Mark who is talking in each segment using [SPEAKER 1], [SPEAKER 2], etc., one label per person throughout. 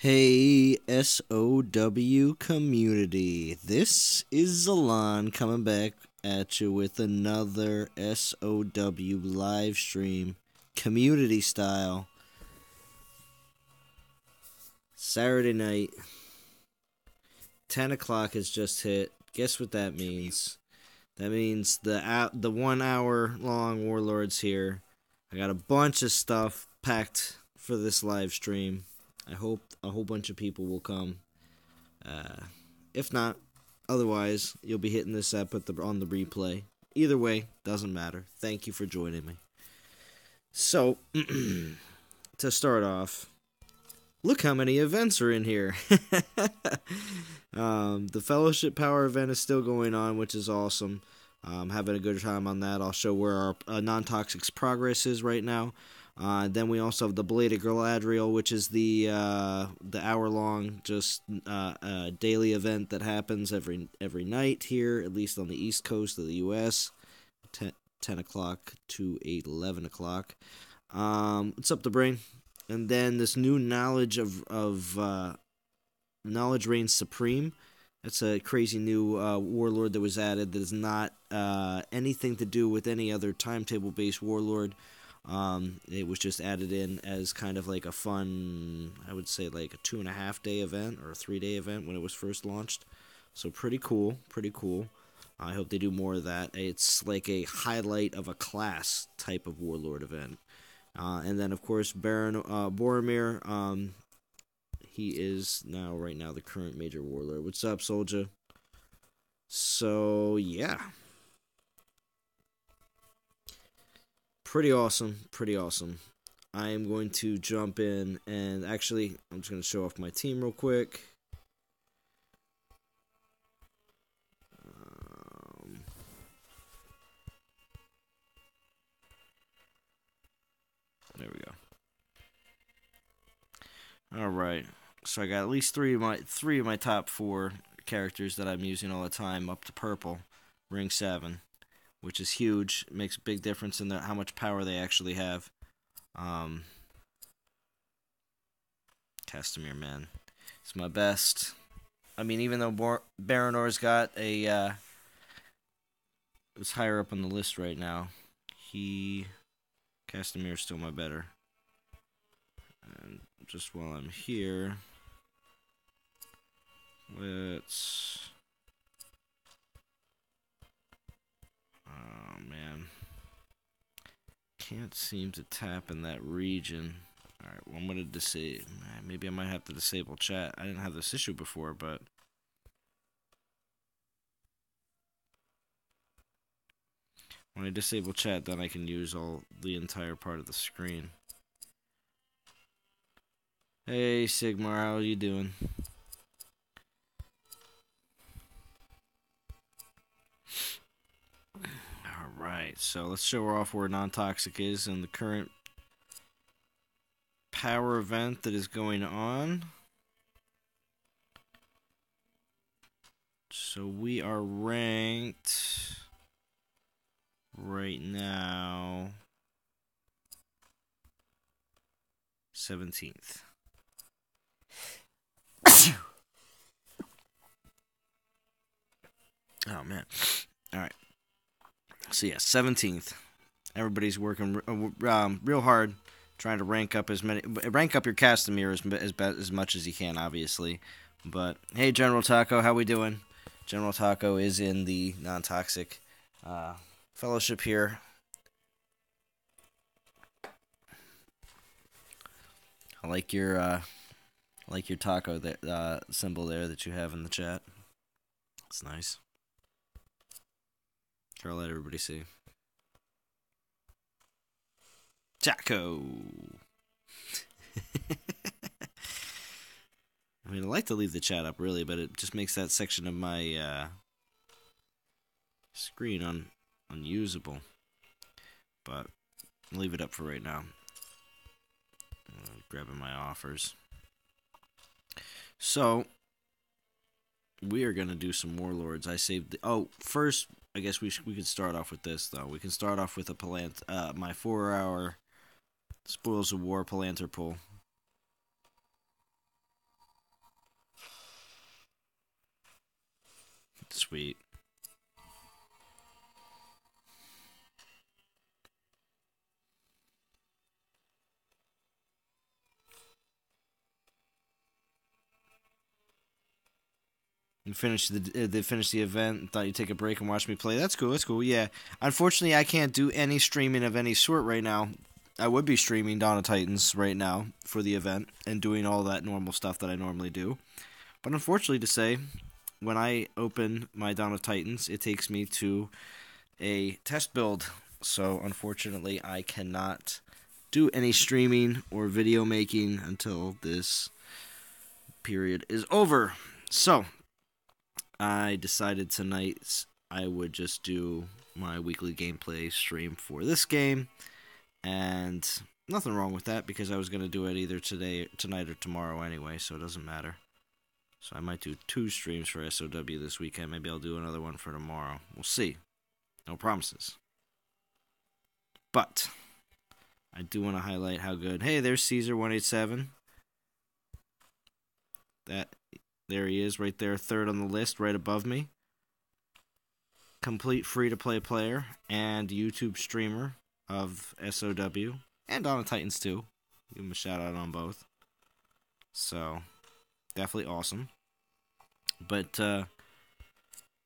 [SPEAKER 1] Hey, SOW community. This is Zalon coming back at you with another SOW live stream, community style. Saturday night, 10 o'clock has just hit. Guess what that means? That means the 1 hour long Warlord's here. I got a bunch of stuff packed for this live stream. I hope a whole bunch of people will come. If not, otherwise, you'll be hitting this up on the replay. Either way, doesn't matter. Thank you for joining me. So, to start off, look how many events are in here. The Fellowship Power event is still going on, which is awesome. Having a good time on that. I'll show where our non-toxic's progress is right now. Then we also have the Bladed Galadriel, which is the hour-long just daily event that happens every night here, at least on the East Coast of the U.S. 10 o'clock to 11 o'clock. What's up, the brain? And then this new knowledge Knowledge Reigns Supreme. That's a crazy new warlord that was added that is not anything to do with any other timetable-based warlord. It was just added in as kind of like a fun, I would say like a 2.5 day event or a 3-day event when it was first launched. So pretty cool. I hope they do more of that. It's like a highlight of a class type of warlord event. And then of course Baron Boromir, he is right now the current major warlord. What's up, soldier? So yeah. Pretty awesome. I am going to jump in and actually, I'm just going to show off my team real quick. There we go. All right. So I got at least three of my top 4 characters that I'm using all the time up to purple, ring 7. Which is huge. It makes a big difference in how much power they actually have. Castamere, man. It's my best. I mean, even though Baranor's got a... it's higher up on the list right now. Castamere's still my better. And just while I'm here... let's... oh, man. Can't seem to tap in that region. Alright, well, I'm going to disable... maybe I might have to disable chat. I didn't have this issue before, but... when I disable chat, then I can use the entire part of the screen. Hey, Sigmar, how are you doing? Alright, so let's show off where non-toxic is in the current power event that is going on. So we are ranked right now 17th. Oh man. Alright. So yeah, 17th. Everybody's working real hard, trying to rank up your Castamere as much as you can, obviously. But hey, General Taco, how we doing? General Taco is in the non-toxic fellowship here. I like your taco symbol there that you have in the chat. It's nice. I'll let everybody see. Taco. I mean, I like to leave the chat up, really, but it just makes that section of my screen unusable. But I'll leave it up for right now. Grabbing my offers. So, we are going to do some Warlords. I saved first, I guess we could start off with this, though. We can start off with my 4-hour Spoils of War Palantir pull. sweet. You finished the event. Thought you'd take a break and watch me play. That's cool. That's cool. Yeah. Unfortunately, I can't do any streaming of any sort right now. I would be streaming Dawn of Titans right now for the event and doing all that normal stuff that I normally do. But unfortunately, to say, when I open my Dawn of Titans, it takes me to a test build. So unfortunately, I cannot do any streaming or video making until this period is over. So I decided tonight I would just do my weekly gameplay stream for this game, and nothing wrong with that because I was going to do it either tonight, or tomorrow anyway, so it doesn't matter. So I might do 2 streams for SOW this weekend. Maybe I'll do another one for tomorrow. We'll see. No promises. But I do want to highlight how good. Hey, there's Caesar187. There he is, right there, 3rd on the list, right above me. Complete free-to-play player and YouTube streamer of SOW and Dawn of Titans too. Give him a shout-out on both. So, definitely awesome. But,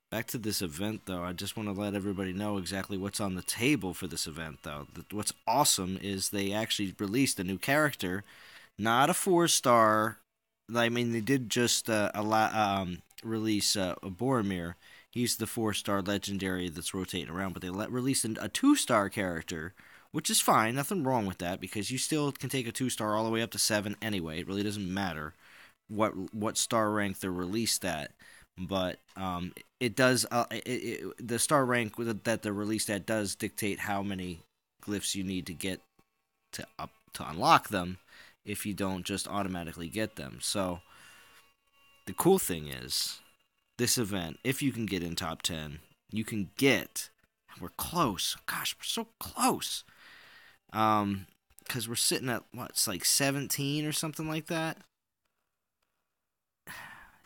[SPEAKER 1] back to this event, though. I just want to let everybody know exactly what's on the table for this event, though. What's awesome is they actually released a new character, not a 4-star. I mean, they did just release Boromir. He's the 4-star legendary that's rotating around, but they released a 2-star character, which is fine. Nothing wrong with that, because you still can take a 2-star all the way up to 7 anyway. It really doesn't matter what star rank they're released at. But it does the star rank that they're released at does dictate how many glyphs you need to get to unlock them, if you don't just automatically get them. So the cool thing is, this event, if you can get in top 10, you can get. We're close. Gosh, we're so close. Because we're sitting at it's like 17 or something like that.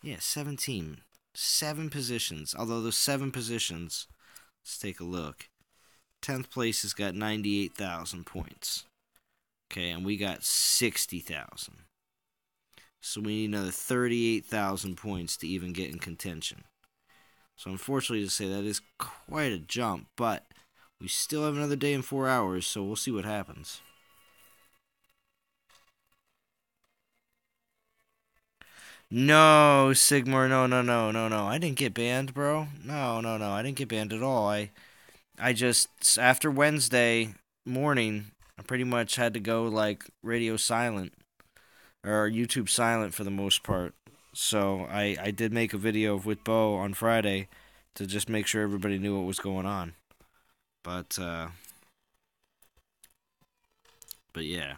[SPEAKER 1] Yeah, 17. 7 positions. Although those 7 positions, let's take a look. 10th place has got 98,000 points. Okay, and we got 60,000. So we need another 38,000 points to even get in contention. So unfortunately to say, that is quite a jump, but we still have another day and 4 hours, so we'll see what happens. No, Sigmar, no. I didn't get banned, bro. No. I didn't get banned at all. I just, after Wednesday morning, I pretty much had to go, like, radio silent, or YouTube silent for the most part. So I did make a video with Bo on Friday to just make sure everybody knew what was going on. But yeah.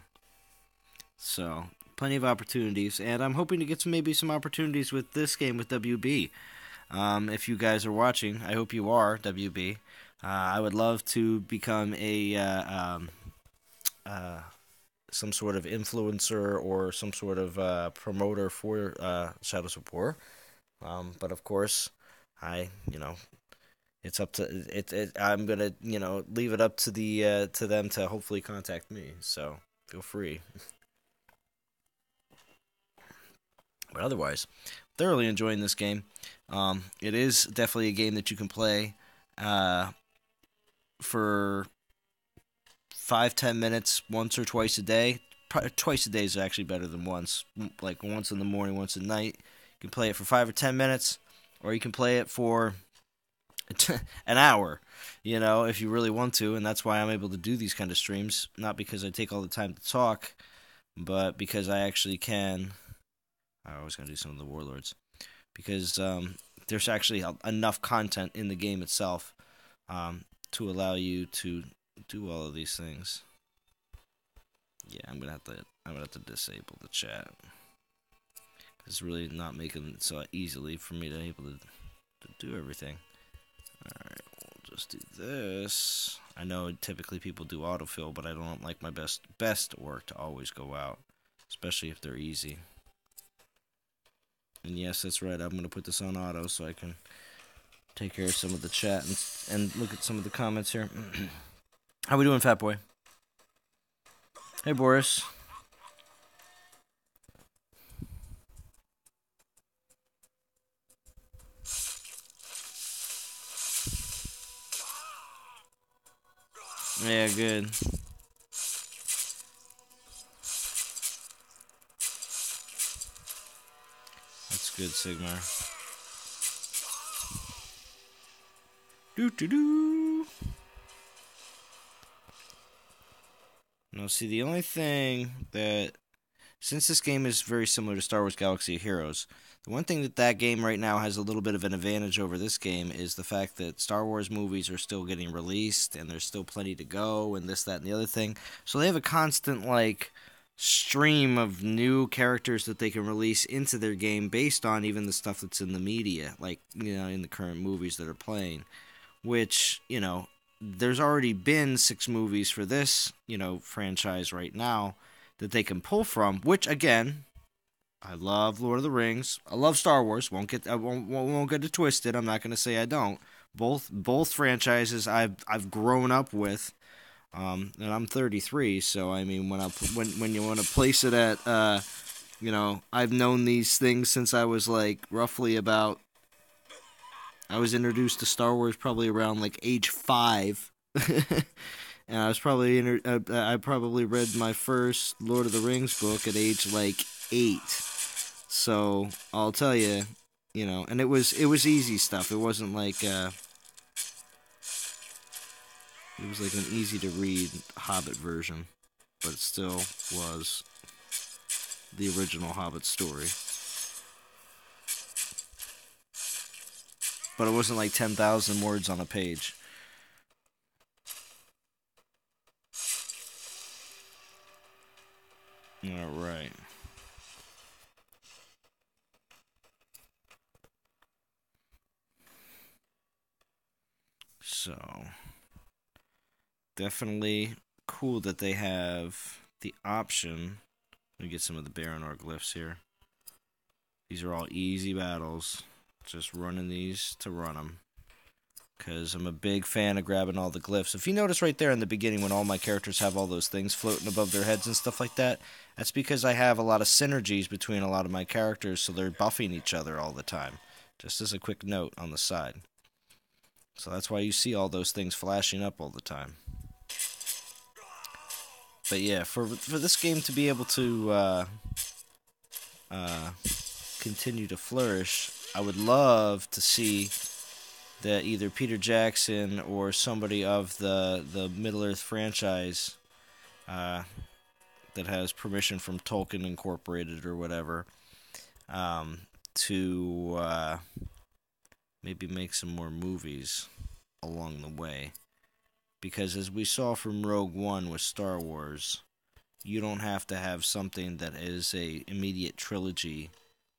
[SPEAKER 1] So, plenty of opportunities, and I'm hoping to get maybe some opportunities with this game with WB. If you guys are watching, I hope you are, WB. I would love to become some sort of influencer or some sort of promoter for Shadows of War. But of course, it's up to I'm gonna leave it up to to them to hopefully contact me. So feel free. But otherwise, thoroughly enjoying this game. It is definitely a game that you can play for 5-10 minutes once or twice a day. Twice a day is actually better than once. Like once in the morning, once at night. You can play it for 5 or 10 minutes, or you can play it for an hour, if you really want to. And that's why I'm able to do these kind of streams. Not because I take all the time to talk, but because I actually can. I was going to do some of the Warlords. Because there's actually enough content in the game itself to allow you to do all of these things. Yeah, I'm gonna have to disable the chat. It's really not making it so easily for me to be able to do everything. Alright, we'll just do this. I know typically people do autofill, but I don't like my best work to always go out, especially if they're easy. And yes, that's right, I'm gonna put this on auto so I can take care of some of the chat and look at some of the comments here. How we doing, Fat Boy? Hey, Boris. Yeah, good. That's good, Sigmar. Doo-doo-doo. Now, see, the only thing that... Since this game is very similar to Star Wars Galaxy of Heroes, the one thing that game right now has a little bit of an advantage over this game is the fact that Star Wars movies are still getting released, and there's still plenty to go, and this, that, and the other thing. So they have a constant, like, stream of new characters that they can release into their game based on even the stuff that's in the media, like, you know, in the current movies that are playing. Which, you know, there's already been 6 movies for this, you know, franchise right now that they can pull from, which, again, I love Lord of the Rings. I love Star Wars. Won't get it twisted. I'm not going to say I don't. Both franchises I've grown up with, and I'm 33. So I mean, when you want to place it at, you know, I've known these things since I was like roughly about. I was introduced to Star Wars probably around like age 5. And I was probably I probably read my first Lord of the Rings book at age like 8. So I'll tell you, you know, and it was easy stuff. It wasn't like it was like an easy to read Hobbit version, but it still was the original Hobbit story. But it wasn't like 10,000 words on a page. All right. So, definitely cool that they have the option. Let me get some of the Baronor glyphs here. These are all easy battles. Just running these to run them. Because I'm a big fan of grabbing all the glyphs. If you notice right there in the beginning when all my characters have all those things floating above their heads and stuff like that, that's because I have a lot of synergies between a lot of my characters, so they're buffing each other all the time. Just as a quick note on the side. So that's why you see all those things flashing up all the time. But yeah, for this game to be able to continue to flourish, I would love to see that either Peter Jackson or somebody of the Middle-earth franchise that has permission from Tolkien Incorporated or whatever to maybe make some more movies along the way. Because as we saw from Rogue One with Star Wars, you don't have to have something that is a immediate trilogy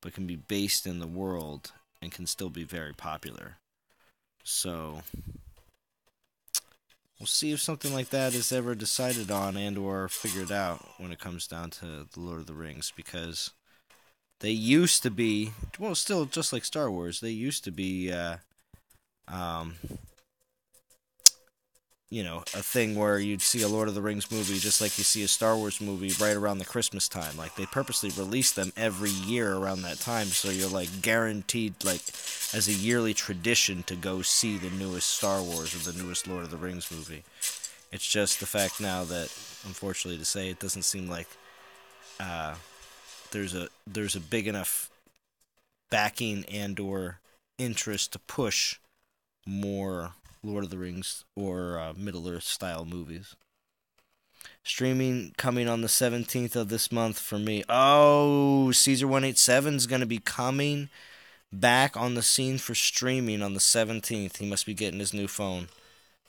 [SPEAKER 1] but can be based in the world and can still be very popular. So, we'll see if something like that is ever decided on and or figured out when it comes down to The Lord of the Rings, because they used to be, well, still just like Star Wars, they used to be, you know, a thing where you'd see a Lord of the Rings movie just like you see a Star Wars movie right around the Christmas time. Like, they purposely release them every year around that time, so you're, like, guaranteed, like, as a yearly tradition to go see the newest Star Wars or the newest Lord of the Rings movie. It's just the fact now that, unfortunately to say, it doesn't seem like there's a big enough backing and or interest to push more Lord of the Rings or Middle-earth style movies. Streaming coming on the 17th of this month for me. Oh, Caesar187 is going to be coming back on the scene for streaming on the 17th. He must be getting his new phone.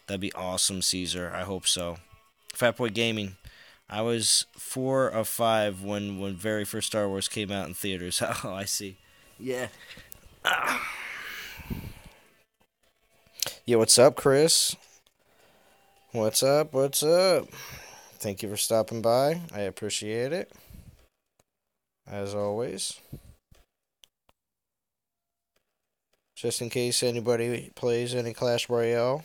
[SPEAKER 1] That'd be awesome, Caesar. I hope so. Fatboy Gaming. I was 4 of 5 when very first Star Wars came out in theaters. Oh, I see. Yeah. Yeah, what's up, Chris? What's up? What's up? Thank you for stopping by. I appreciate it. As always. just in case anybody plays any Clash Royale.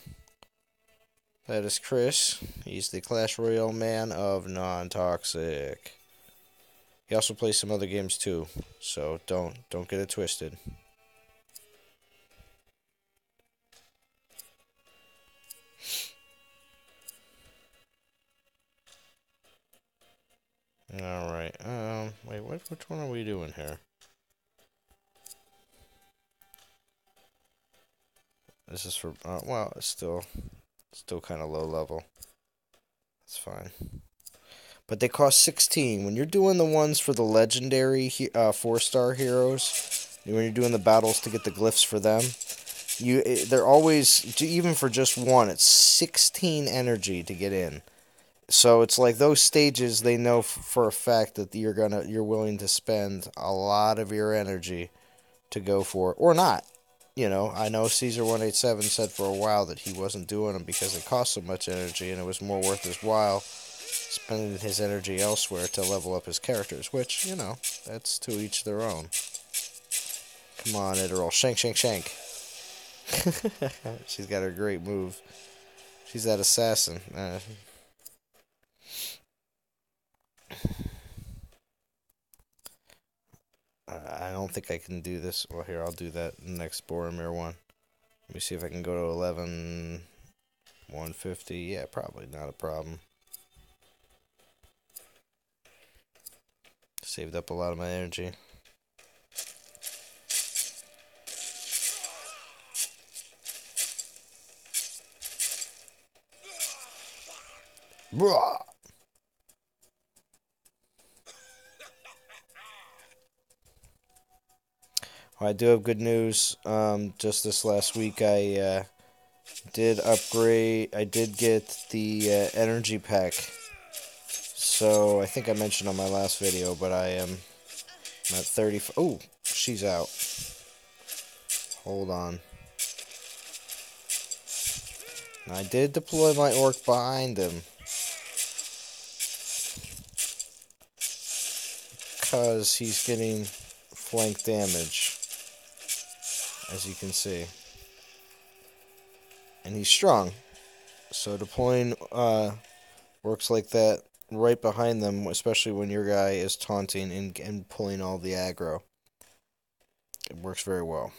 [SPEAKER 1] That is Chris. He's the Clash Royale man of non-toxic. He also plays some other games too, so don't get it twisted. All right. Wait. Which one are we doing here? This is for. Well, it's still kind of low level. That's fine. But they cost 16. When you're doing the ones for the legendary 4-star heroes, when you're doing the battles to get the glyphs for them, they're always, even for just one, it's 16 energy to get in. So it's like those stages, they know for a fact that you're willing to spend a lot of your energy to go for it, or not. You know, I know Caesar187 said for a while that he wasn't doing them because it cost so much energy and it was more worth his while spending his energy elsewhere to level up his characters, which, you know, that's to each their own. Come on, Itterol. Shank, shank, shank. She's got her great move. She's that assassin. I don't think I can do this. Well, here, I'll do that next Boromir one. Let me see if I can go to 11... 150. Yeah, probably not a problem. Saved up a lot of my energy. Bruh. I do have good news. Just this last week, I did upgrade. I did get the energy pack. So I think I mentioned on my last video, but I'm at 30. Oh, she's out. Hold on. I did deploy my orc behind him, because he's getting flank damage, as you can see. And he's strong. So deploying orcs like that right behind them, especially when your guy is taunting and pulling all the aggro, it works very well.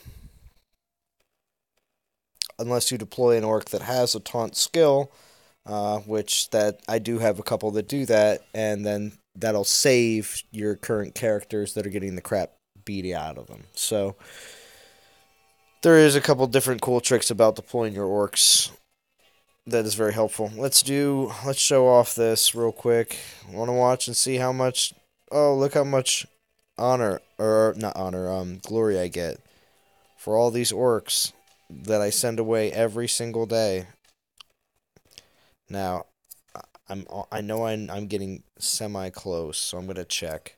[SPEAKER 1] Unless you deploy an orc that has a taunt skill, which that I do have a couple that do that, and then that'll save your current characters that are getting the crap beat out of them. So there is a couple different cool tricks about deploying your orcs that is very helpful. Let's show off this real quick. Want to watch and see how much? Oh, look how much honor, or not honor, glory I get for all these orcs that I send away every single day. Now, I know I'm getting semi close, so I'm gonna check.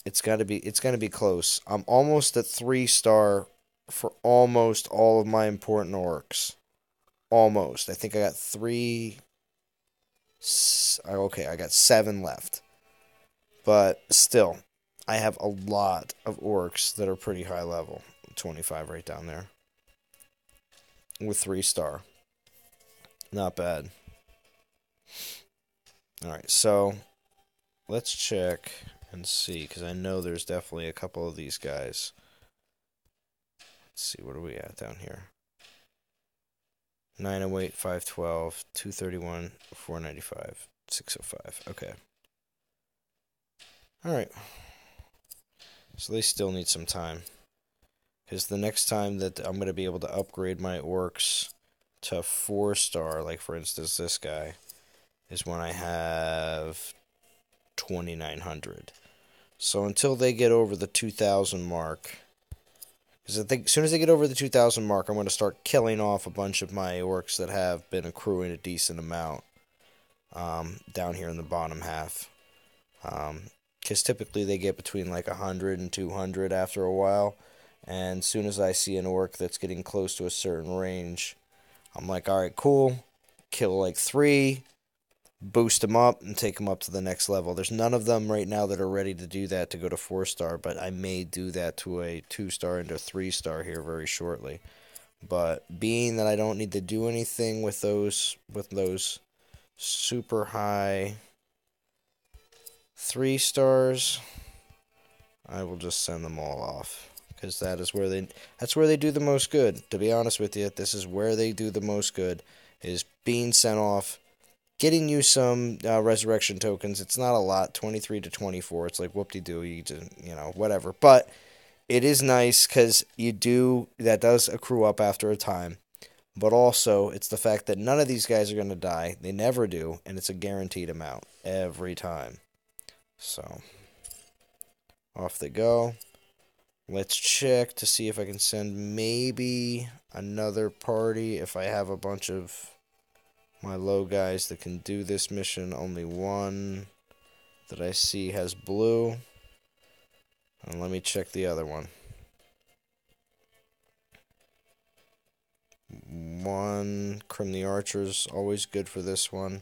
[SPEAKER 1] It's gonna be close. I'm almost at 3-star for almost all of my important orcs. Almost. I think I got 3. Okay, I got 7 left. But still, I have a lot of orcs that are pretty high level. 25 right down there. With 3-star. Not bad. Alright, so let's check and see, because I know there's definitely a couple of these guys. Let's see, what are we at down here? 908, 512, 231, 495, 605. Okay. Alright. So they still need some time. Because the next time that I'm going to be able to upgrade my orcs to 4-star, like for instance this guy, is when I have 2,900. So until they get over the 2,000 mark, because I think as soon as they get over the 2,000 mark, I'm going to start killing off a bunch of my orcs that have been accruing a decent amount down here in the bottom half. Because typically they get between like 100 and 200 after a while. And as soon as I see an orc that's getting close to a certain range, I'm like, alright, cool. Kill like 3. boost them up and take them up to the next level. There's none of them right now that are ready to do that to go to 4-star, but I may do that to a 2-star and a 3-star here very shortly. But being that I don't need to do anything with those super high 3-stars, I will just send them all off, because that's where they do the most good. To be honest with you, this is where they do the most good, is being sent off, getting you some resurrection tokens. It's not a lot, 23 to 24. It's like whoop-de-doo, whatever. But it is nice because that does accrue up after a time. But also, it's the fact that none of these guys are going to die. They never do, and it's a guaranteed amount every time. So, off they go. Let's check to see if I can send maybe another party if I have a bunch of my low guys that can do this mission. Only one that I see has blue. And let me check the other one. One, Crim the Archer's always good for this one.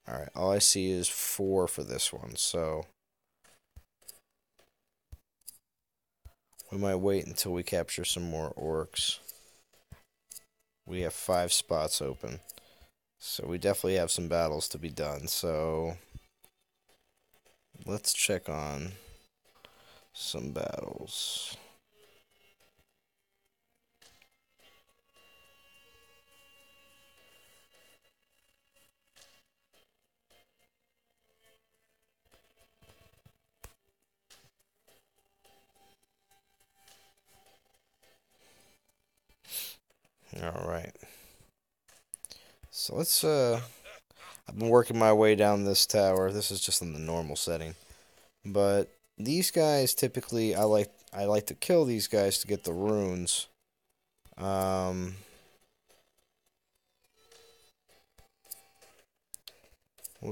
[SPEAKER 1] Alright, all I see is 4 for this one, so we might wait until we capture some more orcs. We have 5 spots open, so we definitely have some battles to be done, so let's check on some battles. Alright. So let's, I've been working my way down this tower. This is just in the normal setting. But these guys, typically, I like to kill these guys to get the runes. We'll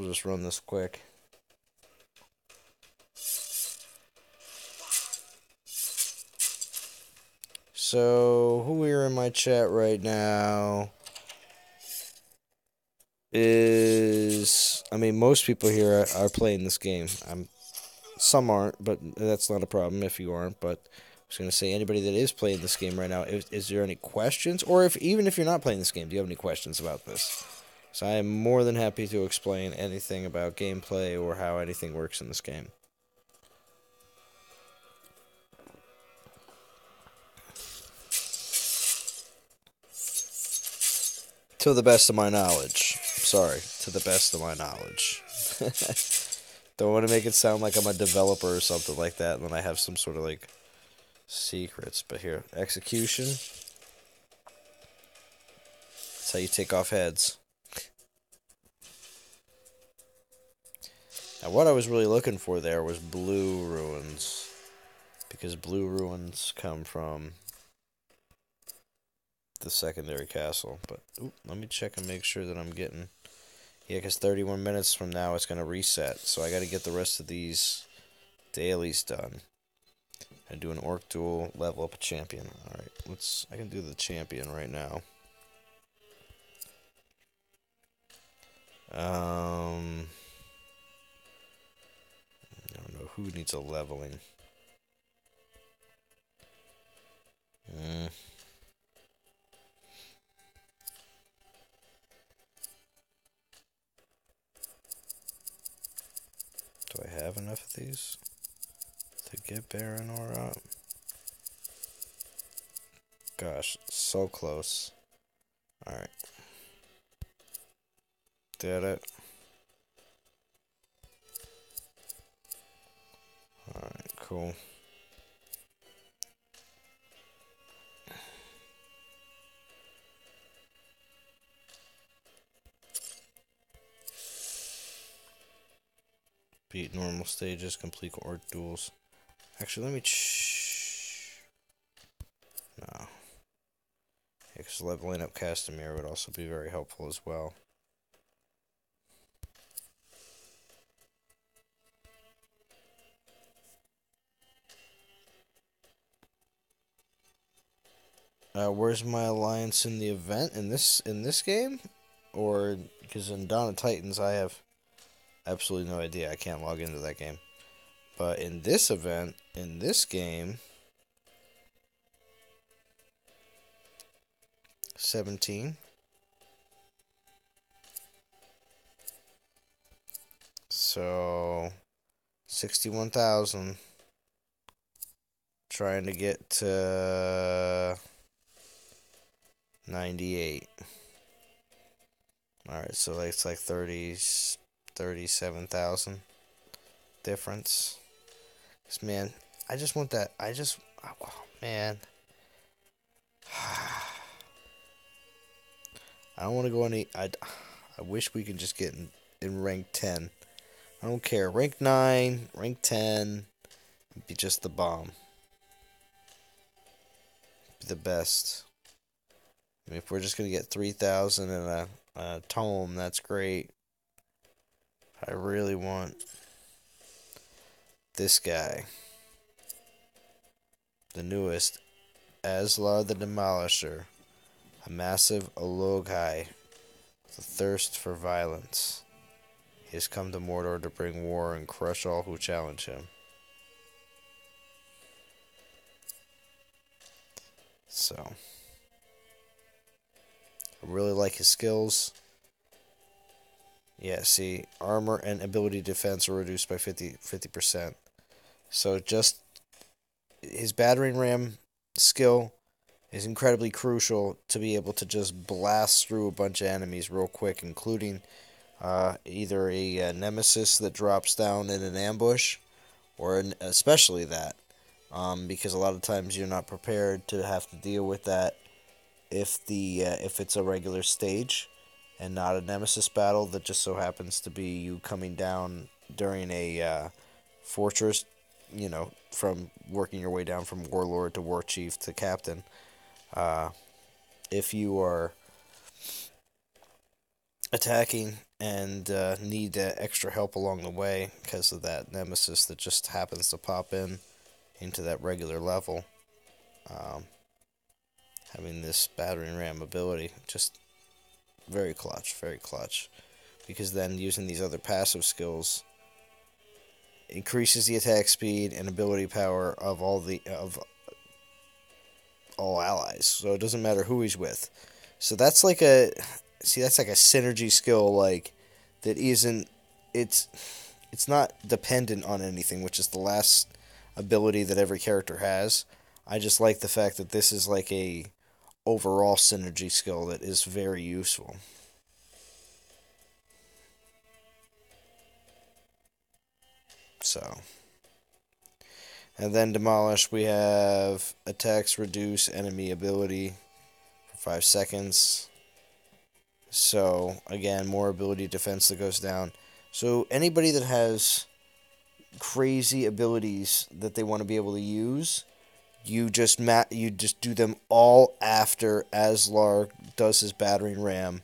[SPEAKER 1] just run this quick. So, who are in my chat right now is... I mean, most people here are playing this game. Some aren't, but that's not a problem if you aren't. But I was going to say, anybody that is playing this game right now, is there any questions? Or even if you're not playing this game, do you have any questions about this? So I am more than happy to explain anything about gameplay or how anything works in this game. To the best of my knowledge. Sorry, to the best of my knowledge. Don't want to make it sound like I'm a developer or something like that, and then I have some sort of, like, secrets. But here, execution. That's how you take off heads. Now, what I was really looking for there was blue ruins, because blue ruins come from the secondary castle. But let me check and make sure that I'm getting... Yeah, because 31 minutes from now it's going to reset, so I got to get the rest of these dailies done. And do an orc duel, level up a champion. Alright, I can do the champion right now. I don't know who needs a leveling. Do I have enough of these to get Baron Aura up? Gosh, so close. Alright. Did it. Alright, cool. Beat normal stages, complete orc duels. Actually, let me no. Yeah, because leveling up Castamere would also be very helpful as well. Where's my alliance in the event in this game? or because in Dawn of Titans I have absolutely no idea. I can't log into that game. But in this event, in this game, 17. So 61,000. Trying to get to 98. Alright, so it's like 37,000 difference. Cause man, I just want that. Oh, man. I don't want to go any. I wish we could just get in rank 10. I don't care. Rank 9, rank 10, be just the bomb. Be the best. I mean, if we're just going to get 3,000 in a tome, that's great. I really want this guy. The newest, Zalon the Demolisher. A massive Ologhai with a thirst for violence. He has come to Mordor to bring war and crush all who challenge him. So, I really like his skills. Yeah, see, armor and ability defense are reduced by 50%. So just his battering ram skill is incredibly crucial to be able to just blast through a bunch of enemies real quick, including either a nemesis that drops down in an ambush, or especially that, because a lot of times you're not prepared to have to deal with that if it's a regular stage and not a nemesis battle that just so happens to be you coming down during a fortress, from working your way down from warlord to war chief to captain. If you are attacking and need extra help along the way because of that nemesis that just happens to pop into that regular level, having this battering ram ability, just very clutch, because then using these other passive skills increases the attack speed and ability power of all allies, so it doesn't matter who he's with. So that's like that's like a synergy skill, like, that isn't, it's not dependent on anything, which is the last ability that every character has. I just like the fact that this is like a overall synergy skill that is very useful. So, and then Demolish, we have attacks reduce enemy ability for 5 seconds. So, again, more ability defense that goes down. So, anybody that has crazy abilities that they want to be able to use, you just do them all after Aslar does his battering ram,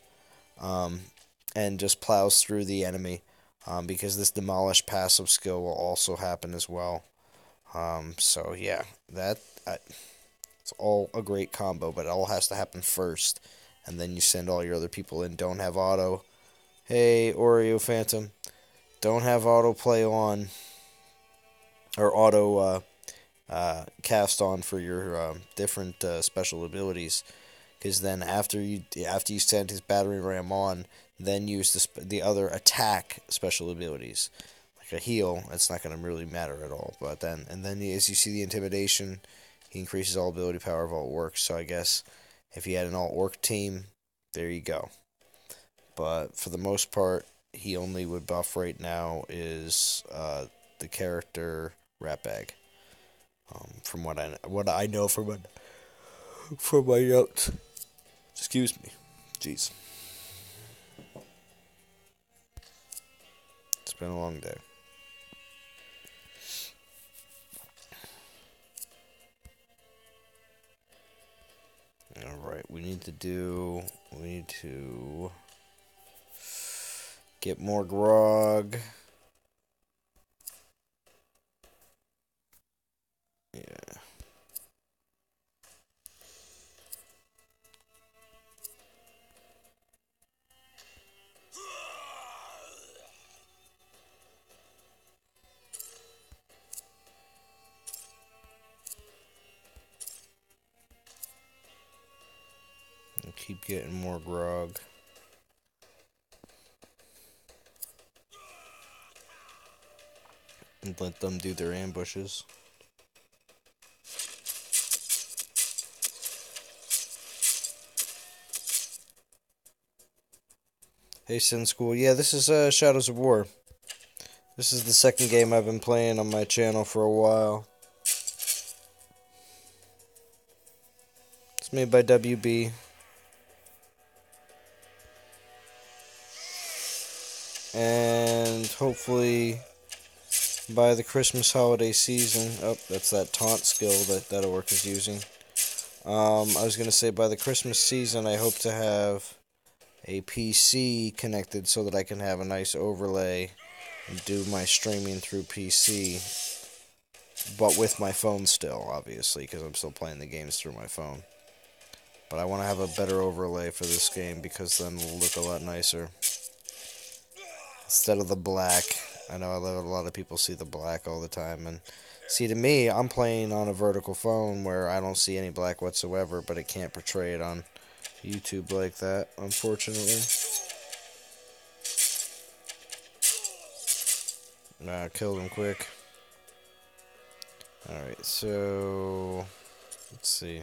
[SPEAKER 1] and just plows through the enemy, because this Demolish passive skill will also happen as well. So yeah, it's all a great combo, but it all has to happen first, and then you send all your other people in. Don't have auto. Hey, Oreo Phantom, don't have auto play on, or auto cast on for your different special abilities, because then after you send his battering ram on, then use the other attack special abilities. Like a heal, that's not going to really matter at all. But then as you see the intimidation, he increases all ability power of all orcs. So I guess if you had an all orc team, there you go. But for the most part, he only would buff right now is the character Ratbag. From what I know from my notes. Excuse me. Jeez. It's been a long day. Alright, we need to get more grog. Yeah. keep getting more grog. And let them do their ambushes. Hey, Sin School. Yeah, this is Shadows of War. This is the second game I've been playing on my channel for a while. It's made by WB. And hopefully by the Christmas holiday season... Oh, that's that taunt skill that Orc is using. I was going to say by the Christmas season I hope to have a PC connected so that I can have a nice overlay and do my streaming through PC, but with my phone still, obviously, because I'm still playing the games through my phone. But I want to have a better overlay for this game because then it'll look a lot nicer instead of the black. I know a lot of people see the black all the time, and see, to me, I'm playing on a vertical phone where I don't see any black whatsoever, but it can't portray it on YouTube like that, unfortunately. Killed him quick. Alright, so... let's see.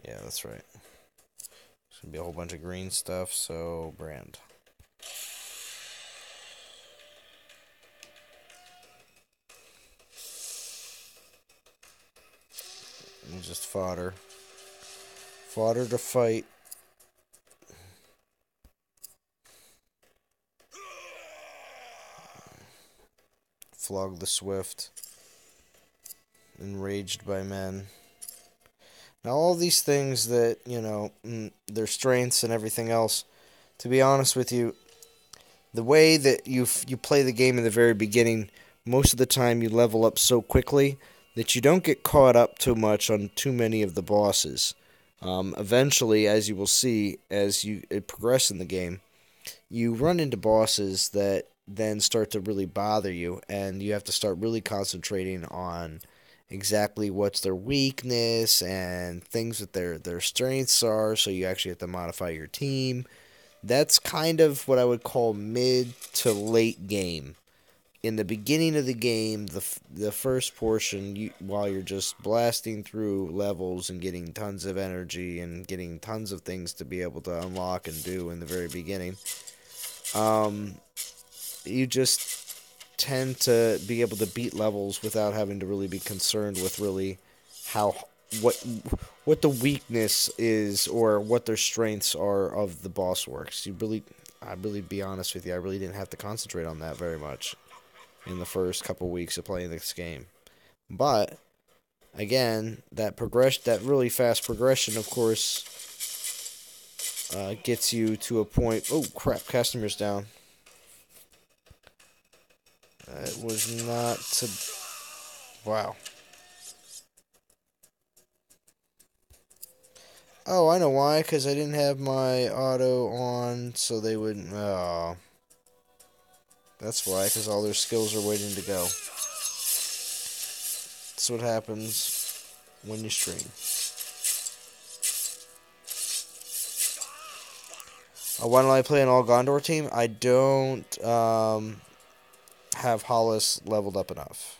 [SPEAKER 1] Yeah, that's right. There's gonna be a whole bunch of green stuff, so... brand. And just fodder. Fodder to fight. Flog the swift. Enraged by men. Now, all these things that, you know, their strengths and everything else, to be honest with you, the way that you play the game in the very beginning, most of the time you level up so quickly that you don't get caught up too much on too many of the bosses. Eventually, as you will see, as you progress in the game, you run into bosses that then start to really bother you, and you have to start really concentrating on exactly what's their weakness and things that their strengths are, so you actually have to modify your team. That's kind of what I would call mid to late game. In the beginning of the game, the first portion, while you're just blasting through levels and getting tons of energy and getting tons of things to be able to unlock and do in the very beginning, you just tend to be able to beat levels without having to really be concerned with really what the weakness is or what their strengths are of the boss works. I'd really be honest with you, I really didn't have to concentrate on that very much in the first couple weeks of playing this game. But again, that really fast progression, of course, gets you to a point. Oh crap! Castamir's down. That was not to. Wow. Oh, I know why. Because I didn't have my auto on, so they wouldn't. Oh. That's why, because all their skills are waiting to go. That's what happens when you stream. Why don't I play an all Gondor team? I don't have Hollis leveled up enough.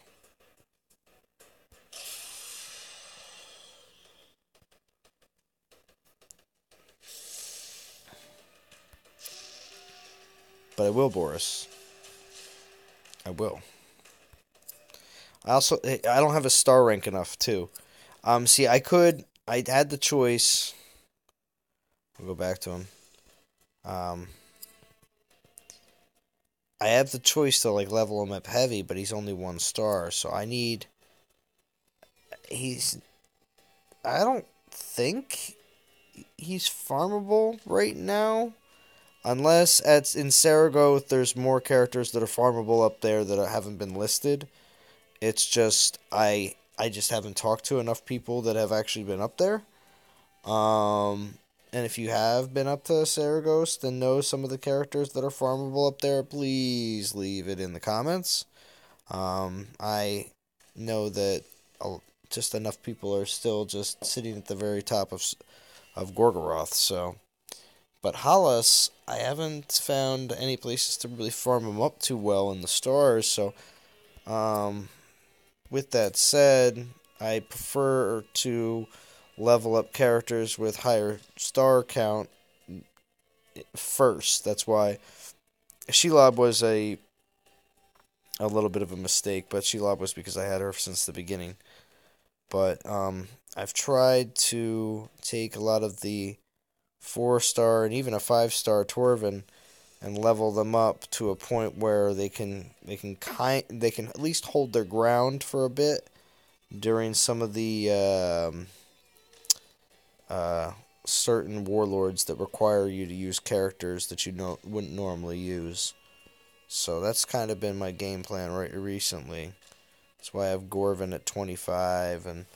[SPEAKER 1] But I will, Boris. I will. I don't have a star rank enough, too. See, I had the choice. I'll go back to him. I have the choice to, like, level him up heavy, but he's only 1 star, so I don't think he's farmable right now. Unless in Saragoth there's more characters that are farmable up there that haven't been listed. It's just, I just haven't talked to enough people that have actually been up there. And if you have been up to Saragoth and know some of the characters that are farmable up there, please leave it in the comments. I know that just enough people are still just sitting at the very top of of Gorgoroth. So, but Halas, I haven't found any places to really farm him up too well in the stars. So, um, with that said, I prefer to level up characters with higher star count first. That's why Shelob was a little bit of a mistake, but Shelob was because I had her since the beginning. But I've tried to take a lot of the 4-star and even a 5-star Torvin and level them up to a point where they can at least hold their ground for a bit during some of the certain warlords that require you to use characters that you wouldn't normally use. So that's kind of been my game plan right recently. That's why I have Gorvin at 25 and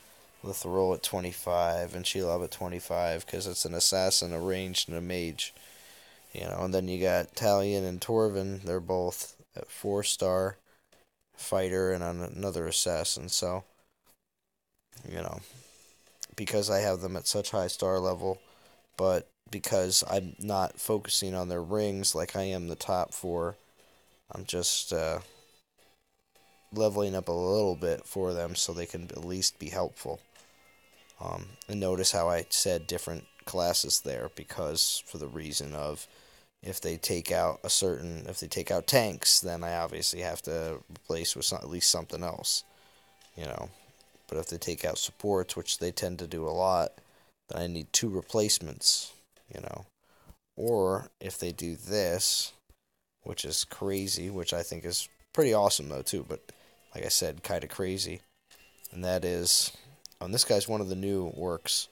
[SPEAKER 1] Litharol at 25 and Shelob at 25 because it's an assassin, a ranged, and a mage. And then you got Talion and Torvin. They're both at 4-star fighter and on another assassin. So, because I have them at such high star level, but because I'm not focusing on their rings like I am the top 4, I'm just leveling up a little bit for them so they can at least be helpful. And notice how I said different classes there, because for the reason of if they take out tanks, then I obviously have to replace with at least something else, But if they take out supports, which they tend to do a lot, then I need 2 replacements, Or if they do this, which is crazy, which I think is pretty awesome though too, but like I said, kind of crazy. And that is, this guy's one of the new orcs.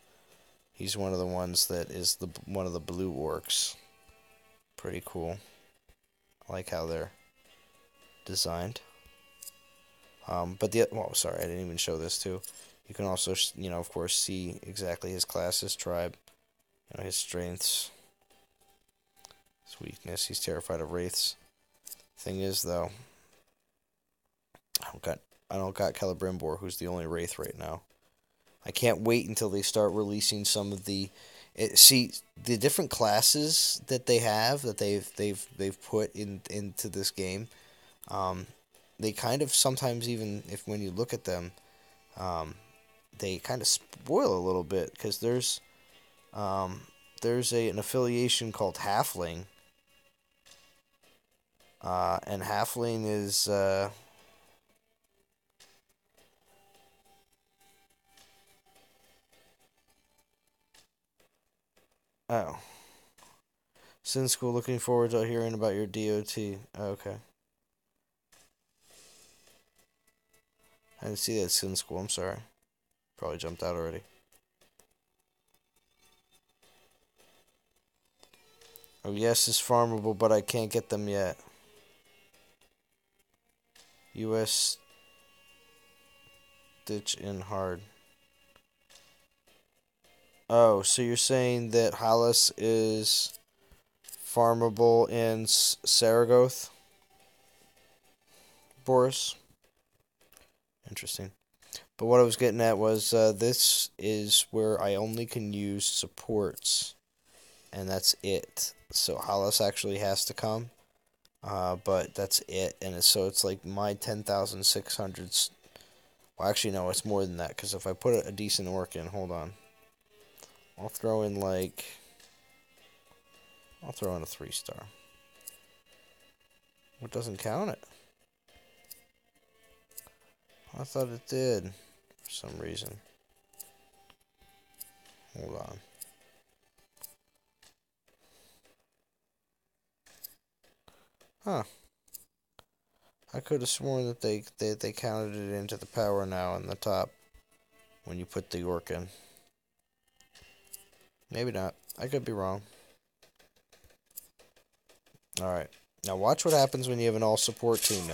[SPEAKER 1] He's one of the ones that is one of the blue orcs. Pretty cool. I like how they're designed. Sorry, I didn't even show this too. You can also, of course, see exactly his class, his tribe, his strengths, his weakness. He's terrified of wraiths. Thing is, though, I don't got Celebrimbor, who's the only wraith right now. I can't wait until they start releasing some of the the different classes that they have that they've put into this game. They kind of sometimes, even if when you look at them, they kind of spoil a little bit, because there's an affiliation called Halfling, and Halfling is oh, Sin School. Looking forward to hearing about your DOT. Okay. I didn't see that, Sin School. I'm sorry. Probably jumped out already. Oh, yes, it's farmable, but I can't get them yet. U.S. Stitch in hard. Oh, so you're saying that Halas is farmable in Saragoth, Boris? Interesting. But what I was getting at was this is where I only can use supports, and that's it. So Halas actually has to come, but that's it. And it's like my 10,600. Well, actually, no, it's more than that, because if I put a decent orc in, hold on. I'll throw in a 3-star. What doesn't count it? I thought it did for some reason. Hold on. Huh. I could have sworn that they counted it into the power now in the top when you put the orc in. Maybe not. I could be wrong. Alright. Now watch what happens when you have an all-support team in.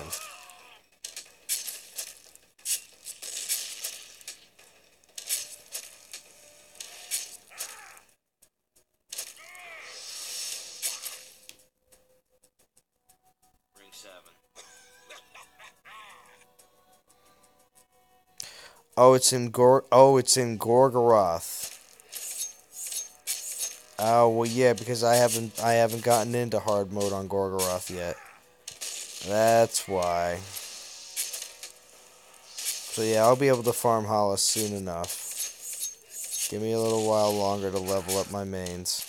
[SPEAKER 1] Ring 7. Oh, it's in Gorgoroth. Oh, well, yeah, because I haven't gotten into hard mode on Gorgoroth yet. That's why. So yeah, I'll be able to farm Hollis soon enough. Give me a little while longer to level up my mains.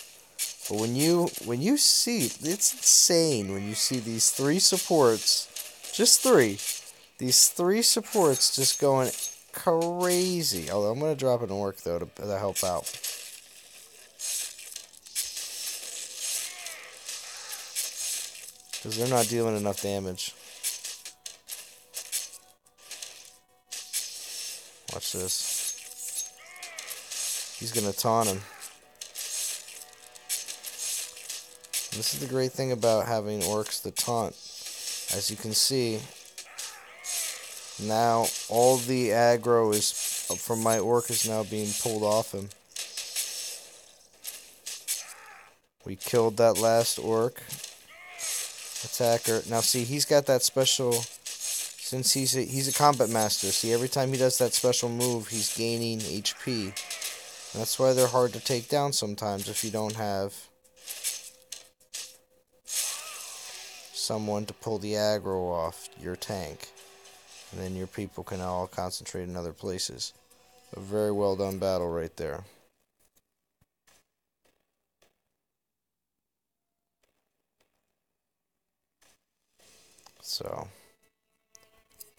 [SPEAKER 1] But when you see, it's insane when you see these three supports, just three, these three supports just going crazy. Although I'm gonna drop an orc though to help out. Because they're not dealing enough damage. Watch this. He's going to taunt him. This is the great thing about having orcs that taunt. As you can see, now all the aggro is from my orc is now being pulled off him. We killed that last orc attacker. Now see, he's got that special, since he's a combat master. See, every time he does that special move, he's gaining HP. That's why they're hard to take down sometimes if you don't have someone to pull the aggro off your tank. And then your people can all concentrate in other places. A very well done battle right there. So,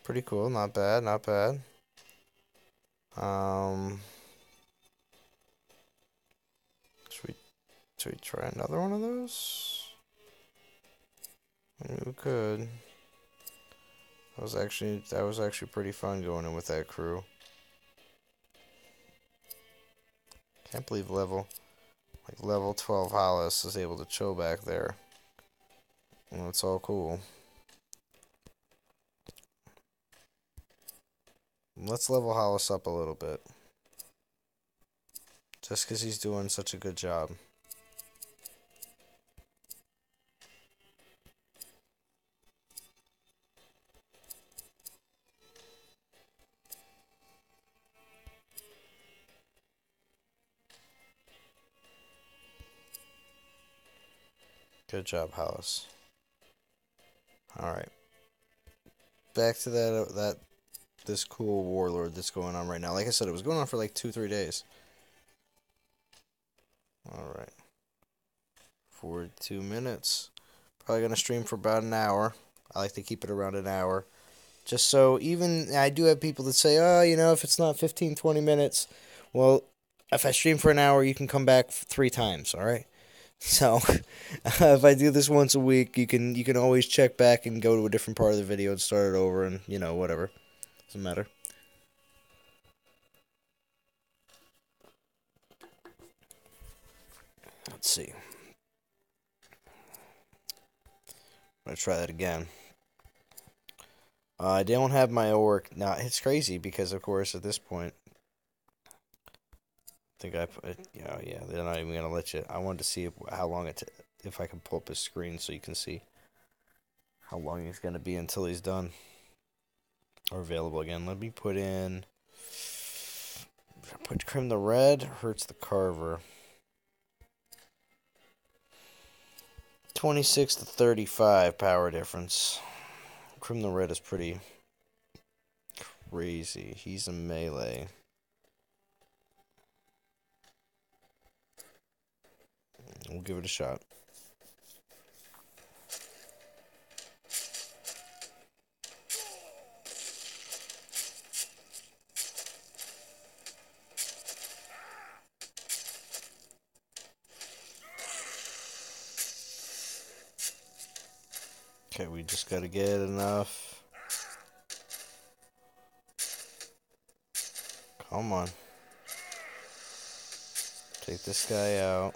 [SPEAKER 1] pretty cool. Not bad, not bad. Should we try another one of those? Maybe we could. That was actually pretty fun going in with that crew. Can't believe level 12 Hollis is able to chill back there. Well, it's all cool. Let's level Hollis up a little bit. Just because he's doing such a good job. Good job, Hollis. Alright. Back to this cool Warlord that's going on right now. Like I said, it was going on for like 2-3 days. Alright. 42 minutes. Probably going to stream for about an hour. I like to keep it around an hour. Just so even, I do have people that say, oh, if it's not 15-20 minutes, well, if I stream for an hour, you can come back 3 times, alright? So, if I do this once a week, you can always check back and go to a different part of the video and start it over and, whatever. Doesn't matter. Let's see. I'm going to try that again. I don't have my orc. Now, it's crazy because, of course, at this point, I think I put, yeah, they're not even going to let you. I wanted to see how long if I can pull up his screen so you can see how long he's going to be until he's done or available again. Let me put in, Crim the Red, hurts the Carver. 26 to 35 power difference. Crim the Red is pretty crazy. He's a melee. We'll give it a shot. Okay, we just gotta get enough. Come on. Take this guy out.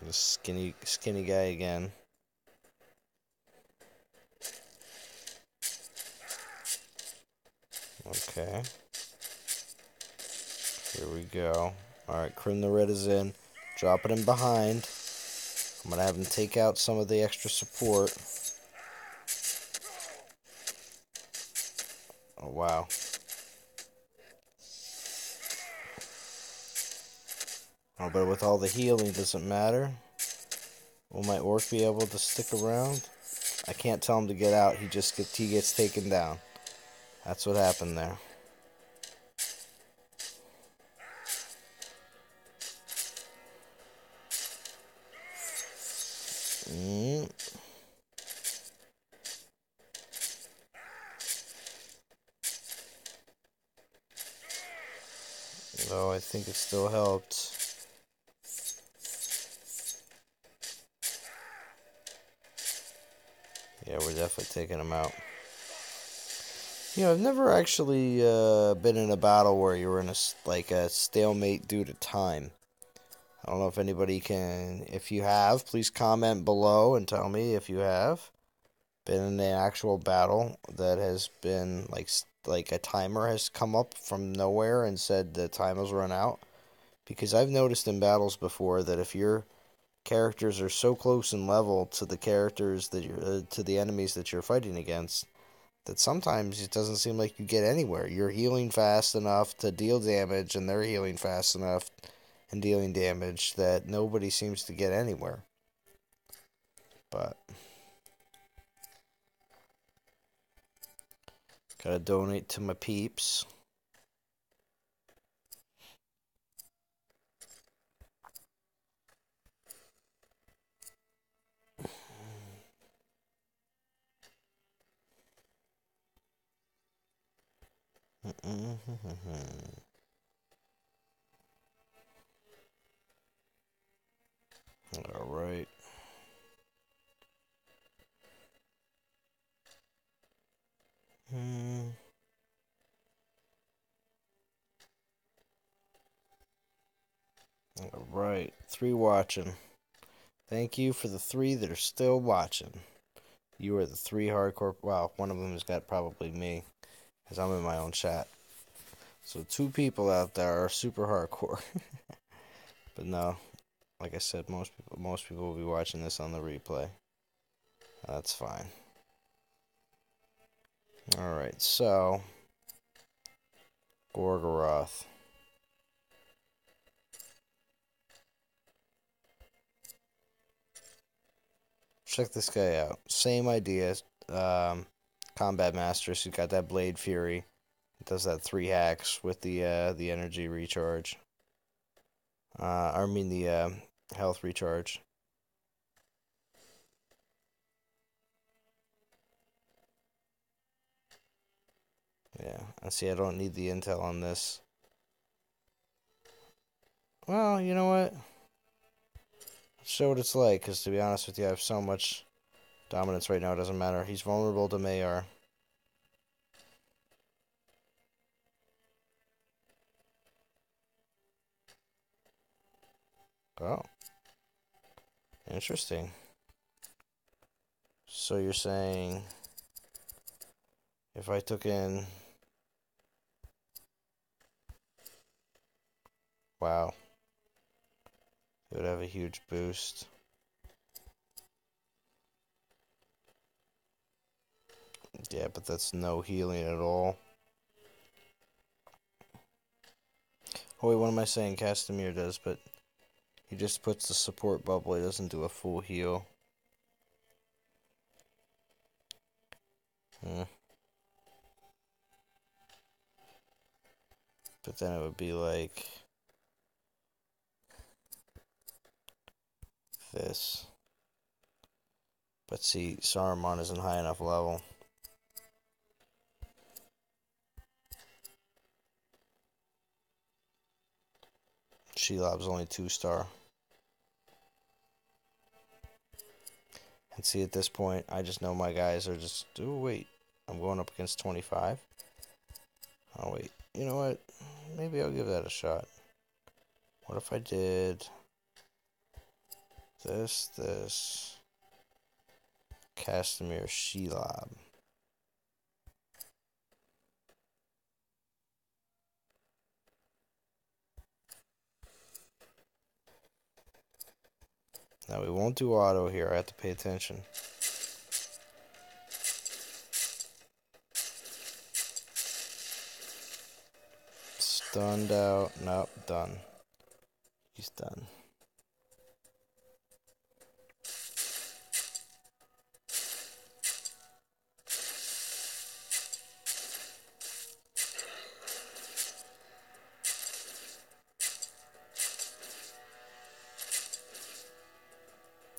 [SPEAKER 1] This skinny guy again. Okay. Here we go. Alright, Crim the Red is in. Dropping him behind. I'm going to have him take out some of the extra support. Oh, wow. Oh, but with all the healing, does it matter? Will my orc be able to stick around? I can't tell him to get out. He gets taken down. That's what happened there. Mm. Oh, I think it still helped. Yeah, we're definitely taking him out. You know, I've never actually been in a battle where you were in a stalemate due to time. I don't know if anybody can. If you have, please comment below and tell me if you have been in an actual battle that has been like a timer has come up from nowhere and said the time has run out. Because I've noticed in battles before that if your characters are so close in level to the characters that you're to the enemies that you're fighting against, that sometimes it doesn't seem like you get anywhere. You're healing fast enough to deal damage, and they're healing fast enough and dealing damage that nobody seems to get anywhere. But gotta donate to my peeps. All right. All right. 3 watching. Thank you for the 3 that are still watching. You are the 3 hardcore. Wow, one of them has got probably me, because I'm in my own chat. So 2 people out there are super hardcore. But no, like I said, most people will be watching this on the replay. That's fine. All right, so Gorgoroth. Check this guy out. Same idea. Combat Master. So you got that Blade Fury. It does that 3 hacks with the energy recharge. I mean the health recharge. Yeah, I see. I don't need the intel on this. Well, you know what? Let's show what it's like. Because to be honest with you, I have so much dominance right now. It doesn't matter. He's vulnerable to Mayar. Oh, interesting. So you're saying if I took in... Wow. It would have a huge boost. Yeah, but that's no healing at all. Oh wait, what am I saying? Castamere does, but he just puts the support bubble. He doesn't do a full heal. But then it would be like this. But see, Saruman isn't high enough level. Shelob's only 2-star. And see, at this point, I just know my guys are just... Oh, wait. I'm going up against 25. Oh, wait. You know what? Maybe I'll give that a shot. What if I did... This... Castamere Shelob. Now, we won't do auto here. I have to pay attention. Stunned out. Nope, done. He's done.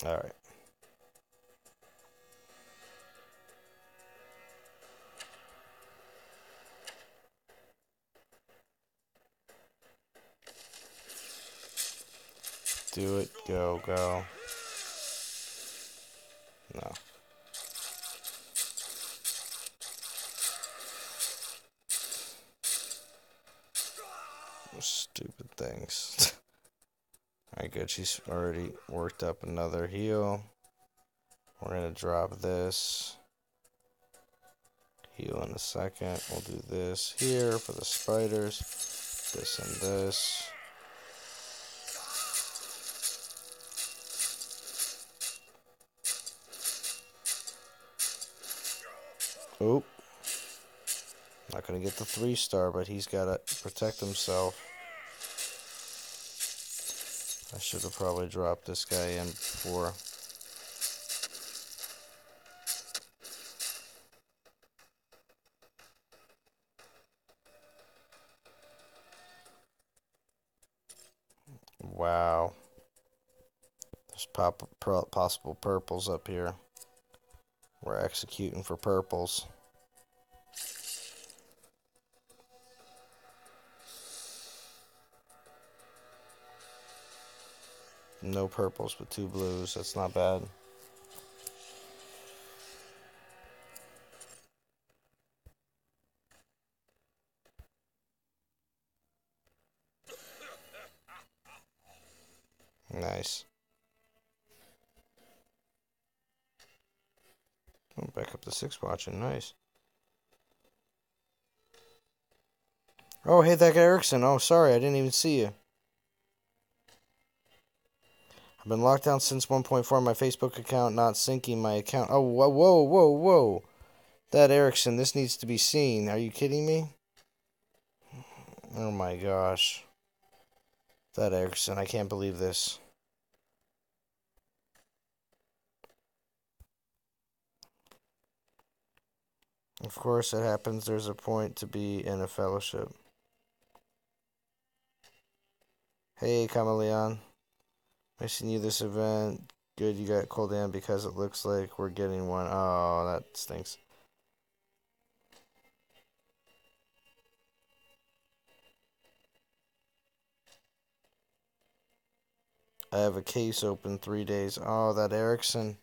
[SPEAKER 1] Alright. Do it. Go, go. No. Stupid things. Alright, good. She's already worked up another heal. We're going to drop this. Heal in a second. We'll do this here for the spiders. This and this. Oop. Not going to get the 3-star, but he's got to protect himself. I should have probably dropped this guy in before. Wow. There's possible purples up here. We're executing for purples. No purples, but 2 blues. That's not bad. Nice. Oh, back up to 6 watching. Nice. Oh, hey, that guy Erickson. Oh, sorry. I didn't even see you. I've been locked down since 1.4. My Facebook account not syncing my account. Oh, whoa, whoa, whoa, whoa. That Erickson, this needs to be seen. Are you kidding me? Oh my gosh. That Erickson, I can't believe this. Of course it happens. There's a point to be in a fellowship. Hey, Chameleon. Missing you this event. Good, you got called in because it looks like we're getting one. Oh, that stinks. I have a case open 3 days. Oh, that Erickson.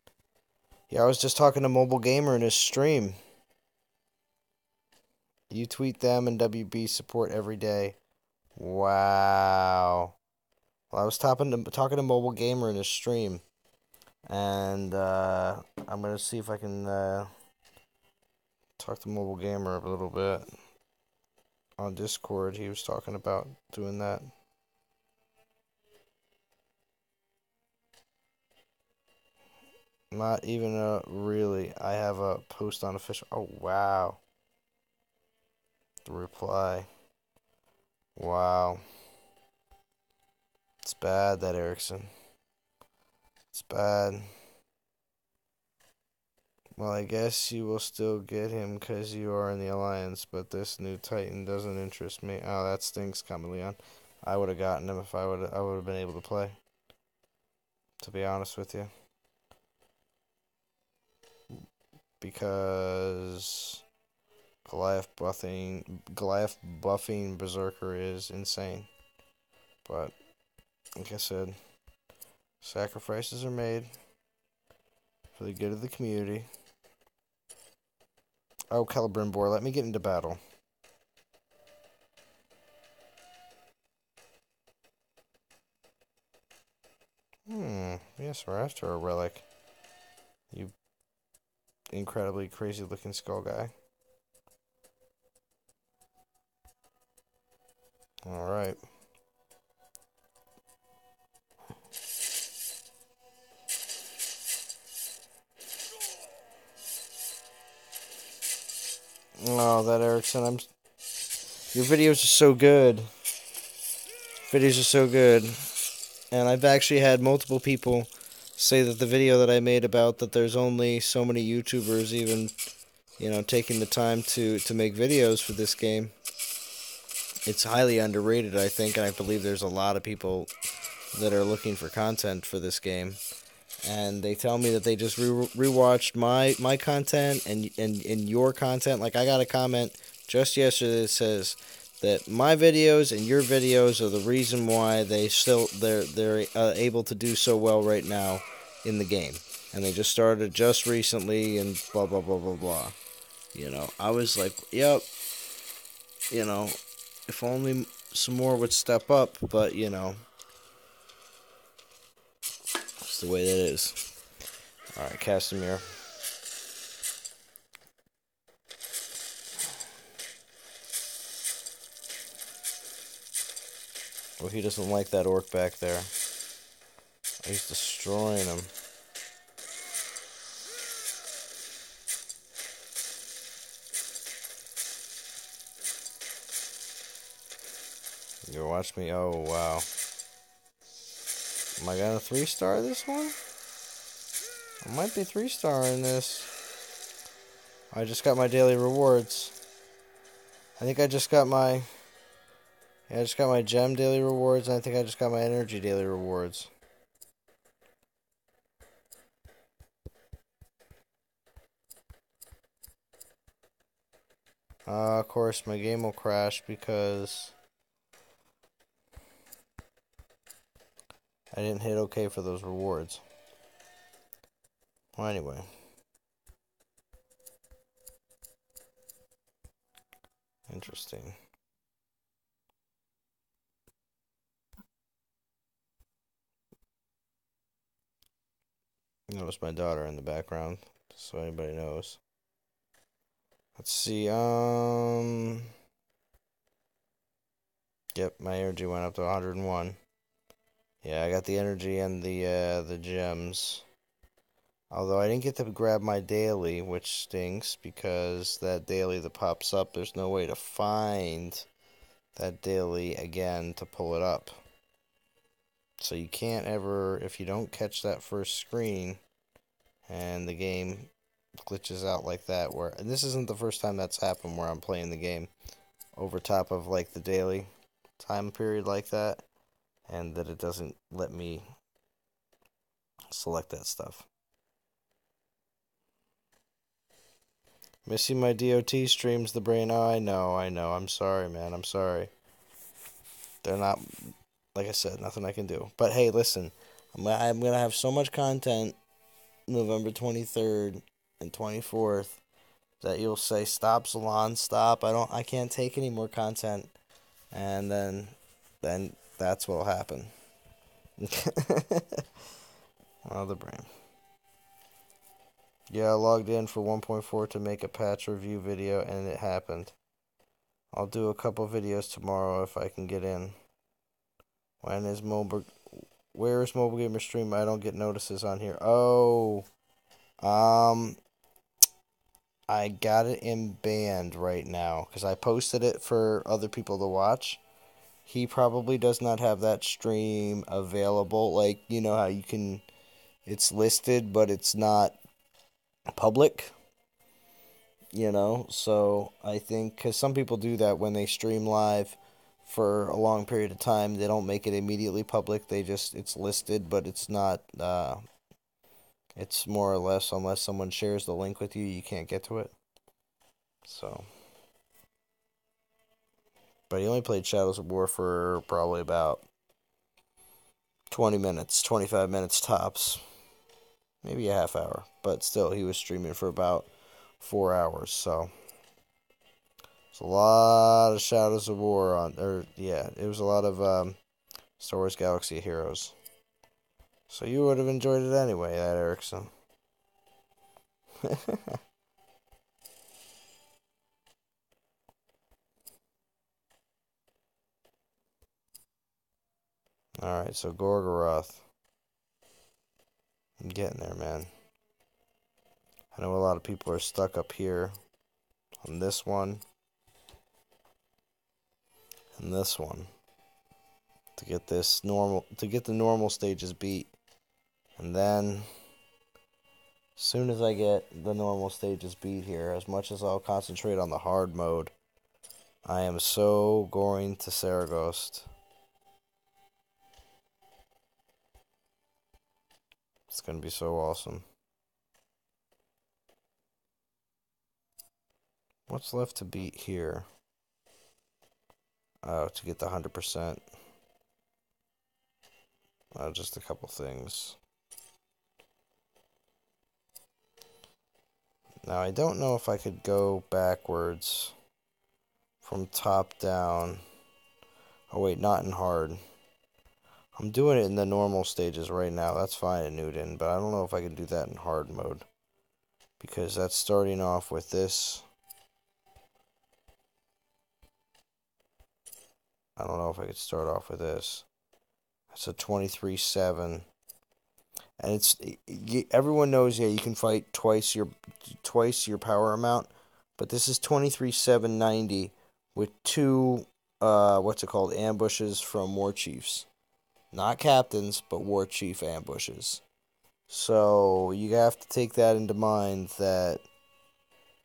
[SPEAKER 1] Yeah, I was just talking to Mobile Gamer in his stream. You tweet them and WB support every day. Wow. Well, I was talking to Mobile Gamer in his stream. And I'm going to see if I can talk to Mobile Gamer a little bit. On Discord, he was talking about doing that. Not even really. I have a post on official. Oh, wow. The reply. Wow. It's bad, that Erickson. It's bad. Well, I guess you will still get him because you are in the Alliance, but this new Titan doesn't interest me. Oh, that stinks, Chameleon. I would have gotten him if I would have been able to play. To be honest with you. Because Goliath buffing Berserker is insane. But like I said, sacrifices are made for the good of the community. Oh, Celebrimbor, let me get into battle. Yes, we're after a relic. You incredibly crazy looking skull guy. Alright. Oh, that Erickson, your videos are so good. Videos are so good. And I've actually had multiple people say that the video that I made about that there's only so many YouTubers even, taking the time to make videos for this game. It's highly underrated, I think, and I believe there's a lot of people that are looking for content for this game. And they tell me that they just rewatched my content and your content. Like, I got a comment just yesterday that says that my videos and your videos are the reason why they're able to do so well right now in the game. And they just started just recently and blah blah blah blah blah. I was like, yep. If only some more would step up, but it's the way that it is. Alright, Casimir. Well, he doesn't like that orc back there. He's destroying him. You watch me. Oh, wow. Am I gonna 3-star this one? I might be 3-starring this. I just got my daily rewards. I think I just got my... Yeah, I just got my gem daily rewards, and I think I just got my energy daily rewards. Of course, my game will crash because I didn't hit OK for those rewards. Well, anyway. Interesting. Notice my daughter in the background, so anybody knows. Let's see, Yep, my energy went up to 101. Yeah, I got the energy and the gems. Although I didn't get to grab my daily, which stinks, because that daily that pops up, there's no way to find that daily again to pull it up. So you can't ever, if you don't catch that first screen, and the game glitches out like that, and this isn't the first time that's happened where I'm playing the game over top of like the daily time period like that, and that it doesn't let me select that stuff. Missing my DOT streams, the brain. Oh, I know. I'm sorry, man. I'm sorry. They're not, like I said, nothing I can do. But hey, listen, I'm gonna have so much content November 23rd and 24th that you'll say, stop, Zalon, stop. I can't take any more content. And then that's what'll happen. Oh, the brain. Yeah, I logged in for 1.4 to make a patch review video, and it happened. I'll do a couple videos tomorrow if I can get in. Where is Mobile Gamer Stream? I don't get notices on here. Oh, I got it in banned right now because I posted it for other people to watch. He probably does not have that stream available. Like, you know how you can, it's listed, but it's not public. So I think, because some people do that when they stream live for a long period of time, they don't make it immediately public. It's listed, but it's not, it's more or less, unless someone shares the link with you, you can't get to it. So, but he only played Shadows of War for probably about 20 minutes, 25 minutes tops. Maybe a half hour. But still, he was streaming for about 4 hours, so it's a lot of Shadows of War it was a lot of Star Wars Galaxy of Heroes. So you would have enjoyed it anyway, that Erickson. Alright, so Gorgoroth. I'm getting there, man. I know a lot of people are stuck up here on this one and this one. to get the normal stages beat. And then as soon as I get the normal stages beat here, as much as I'll concentrate on the hard mode, I am so going to Saragost. It's going to be so awesome. What's left to beat here? Oh, to get the 100%. Just a couple things. Now, I don't know if I could go backwards from top down. Oh, wait, not in hard. I'm doing it in the normal stages right now. That's fine in Newton, but I don't know if I can do that in hard mode. Because that's starting off with this. I don't know if I could start off with this. That's a 23-7. And it's everyone knows, yeah, you can fight twice your power amount, but this is 23-790 with two ambushes from war chiefs. Not captains, but war chief ambushes. So you have to take that into mind that,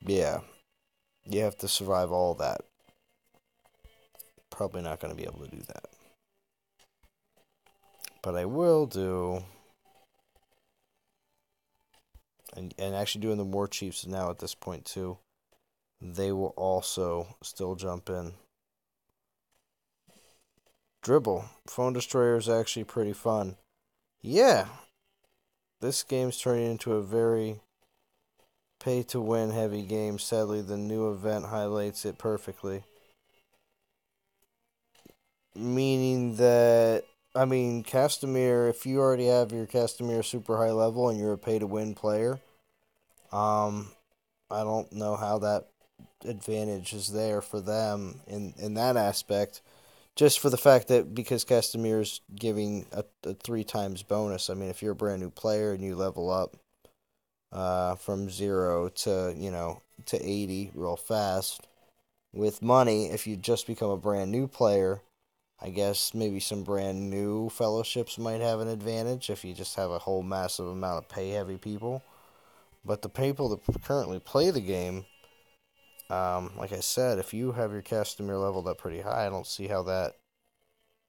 [SPEAKER 1] yeah, you have to survive all that. Probably not going to be able to do that. But I will do... And actually doing the war chiefs now at this point too. They will also still jump in. Dribble. Phone Destroyer is actually pretty fun. Yeah. This game's turning into a very pay-to-win heavy game. Sadly, the new event highlights it perfectly. Meaning that, I mean, Castamere, if you already have your Castamere super high level and you're a pay-to-win player, I don't know how that advantage is there for them in that aspect. Just for the fact that because Castamere's giving a 3 times bonus. I mean, if you're a brand new player and you level up from 0 to 80 real fast with money, if you just become a brand new player, I guess maybe some brand new fellowships might have an advantage if you just have a whole massive amount of pay heavy people. But the people that currently play the game, like I said, if you have your Castamere leveled up pretty high, I don't see how that,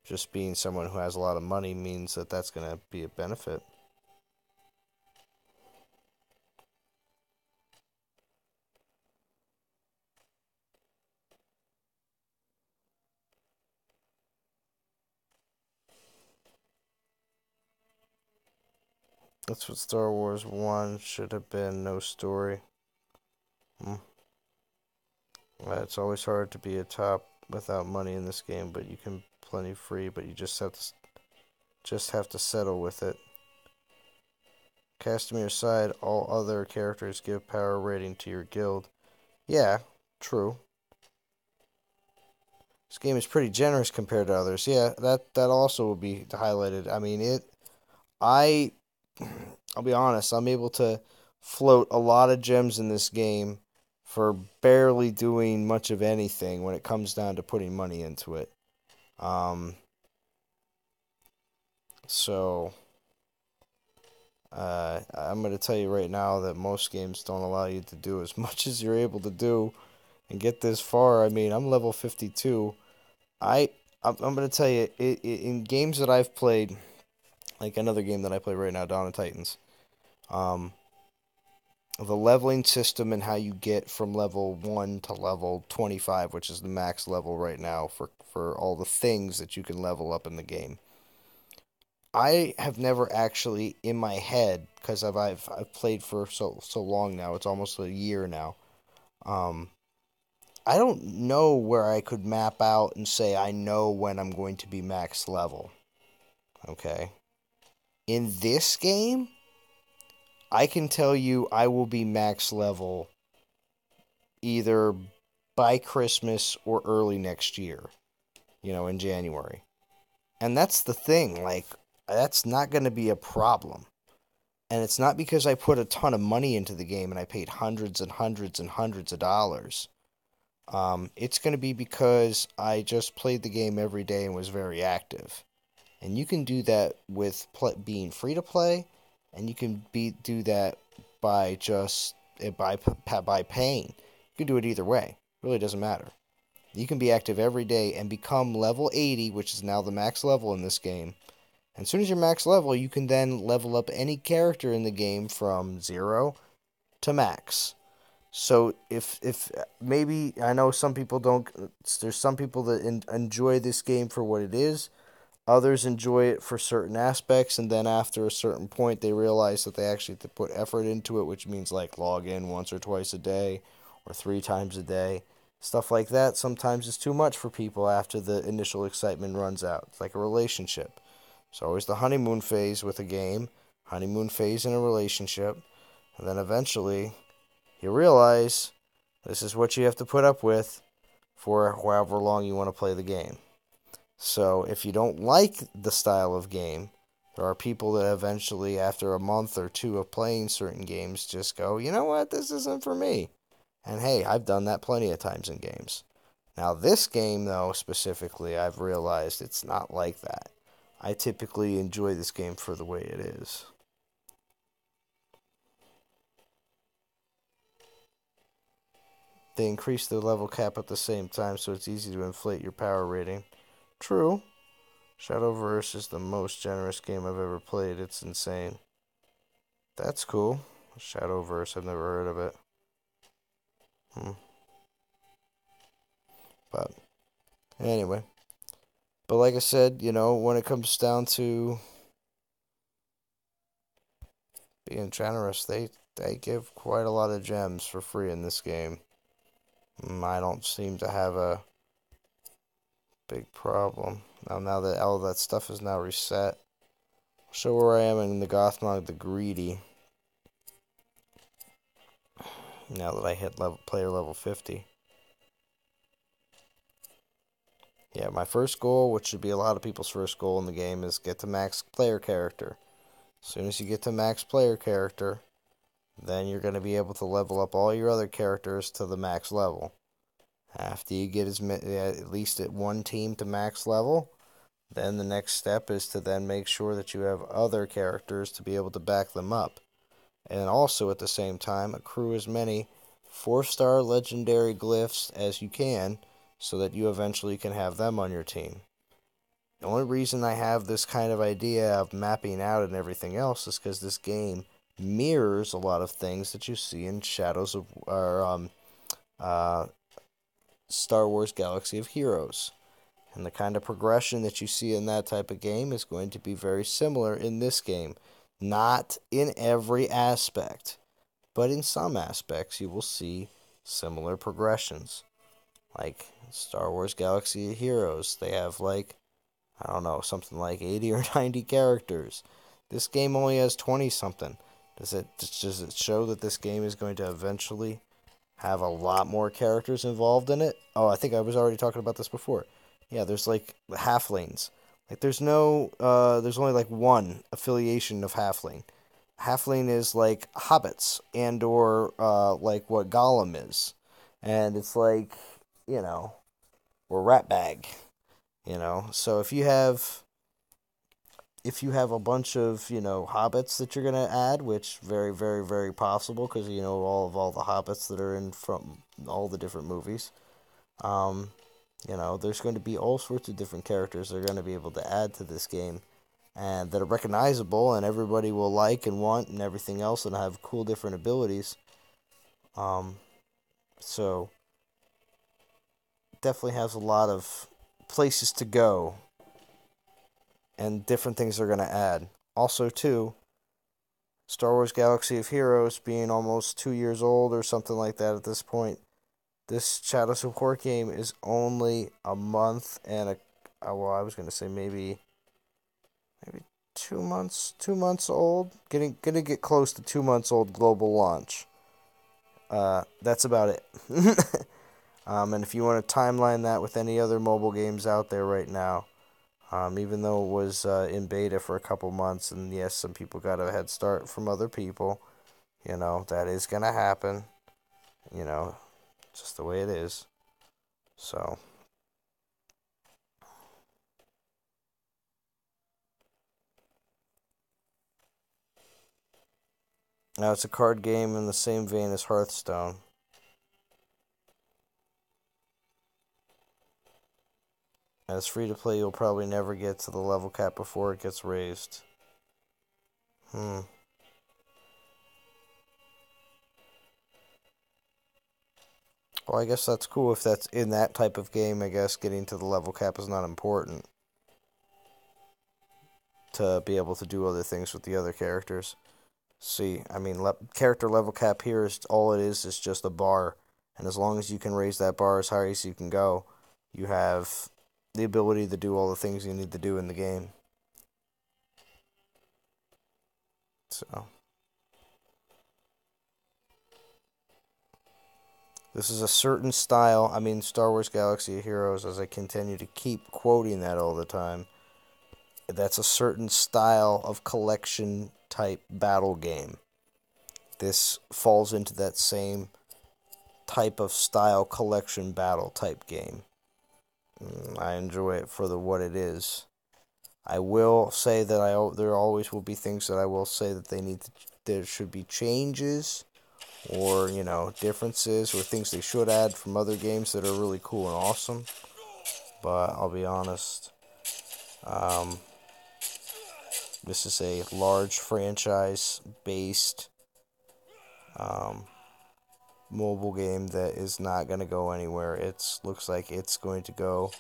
[SPEAKER 1] just being someone who has a lot of money, means that that's going to be a benefit. That's what Star Wars 1 should have been, no story. It's always hard to be a top without money in this game, but you can plenty free, but you just have to settle with it. Castamere side, all other characters give power rating to your guild. Yeah, true. This game is pretty generous compared to others. Yeah, that also will be highlighted. I mean, I'll be honest, I'm able to float a lot of gems in this game for barely doing much of anything when it comes down to putting money into it. So I'm going to tell you right now that most games don't allow you to do as much as you're able to do and get this far. I mean, I'm level 52. I'm going to tell you, in games that I've played, like another game that I play right now, Dawn of Titans, the leveling system and how you get from level 1 to level 25, which is the max level right now for all the things that you can level up in the game. I have never actually, in my head, because I've played for so long now, it's almost a year now, I don't know where I could map out and say I know when I'm going to be max level. Okay? In this game, I can tell you I will be max level either by Christmas or early next year, in January. And that's the thing, like, that's not going to be a problem. And it's not because I put a ton of money into the game and I paid hundreds and hundreds and hundreds of dollars. It's going to be because I just played the game every day and was very active.
[SPEAKER 2] And you can do that with being free to play, and you can do that by just by paying. You can do it either way. It really doesn't matter. You can be active every day and become level 80, which is now the max level in this game. And as soon as you're max level, you can then level up any character in the game from 0 to max. So if maybe, I know some people don't, there's some people that enjoy this game for what it is. Others enjoy it for certain aspects, and then after a certain point, they realize that they actually have to put effort into it, which means like log in once or twice a day, or 3 times a day. Stuff like that sometimes is too much for people after the initial excitement runs out. It's like a relationship. It's always the honeymoon phase with a game, honeymoon phase in a relationship, and then eventually you realize this is what you have to put up with for however long you want to play the game. So if you don't like the style of game, there are people that eventually, after a month or two of playing certain games, just go, you know what, this isn't for me. And hey, I've done that plenty of times in games. Now, this game, though, specifically, I've realized it's not like that. I typically enjoy this game for the way it is. They increase the level cap at the same time, so it's easy to inflate your power rating. True. Shadowverse is the most generous game I've ever played. It's insane. That's cool. Shadowverse, I've never heard of it. Hmm. But anyway. But like I said, when it comes down to being generous, they give quite a lot of gems for free in this game. I don't seem to have a big problem. Now that all that stuff is now reset, I'll show where I am in the Gothmog the Greedy. Now that I hit player level 50. Yeah, my first goal, which should be a lot of people's first goal in the game, is get to max player character. As soon as you get to max player character, then you're going to be able to level up all your other characters to the max level. After you get at least at one team to max level, then the next step is to then make sure that you have other characters to be able to back them up. And also at the same time, accrue as many 4-star legendary glyphs as you can so that you eventually can have them on your team. The only reason I have this kind of idea of mapping out and everything else is because this game mirrors a lot of things that you see in Shadows of Star Wars Galaxy of Heroes. And the kind of progression that you see in that type of game is going to be very similar in this game. Not in every aspect, but in some aspects you will see similar progressions. Like Star Wars Galaxy of Heroes, they have I don't know, something like 80 or 90 characters. This game only has 20 something. Does it show that this game is going to eventually have a lot more characters involved in it? Oh, I think I was already talking about this before. Yeah, there's the halflings. There's only one affiliation of halfling. Halfling is like hobbits and or like what Gollum is. And it's or ratbag. So if you have a bunch of hobbits that you're gonna add, which very very very possible because all the hobbits that are in from all the different movies, there's going to be all sorts of different characters they're going to be able to add to this game, and that are recognizable and everybody will like and want and everything else, and have cool different abilities. So definitely has a lot of places to go and different things they're going to add. Also, too, Star Wars Galaxy of Heroes being almost 2 years old or something like that at this point, this Shadows of War game is only a month and I was going to say maybe 2 months old. Gonna get close to 2 months old global launch. That's about it. And if you want to timeline that with any other mobile games out there right now, even though it was in beta for a couple months, and yes, some people got a head start from other people, that is going to happen. Just the way it is. So, Now it's a card game in the same vein as Hearthstone. As free to play, you'll probably never get to the level cap before it gets raised. Well, I guess that's cool if that's in that type of game. I guess getting to the level cap is not important to be able to do other things with the other characters. See, I mean, character level cap here is all it is just a bar. And as long as you can raise that bar as high as you can go, you have the ability to do all the things you need to do in the game. So, this is a certain style. I mean, Star Wars Galaxy of Heroes, as I continue to keep quoting that all the time, that's a certain style of collection type battle game. This falls into that same type of style collection battle type game. I enjoy it for what it is. I will say that there always will be things that I will say that there should be changes or, differences or things they should add from other games that are really cool and awesome. But I'll be honest, this is a large franchise-based mobile game that is not going to go anywhere. It looks like it's going to go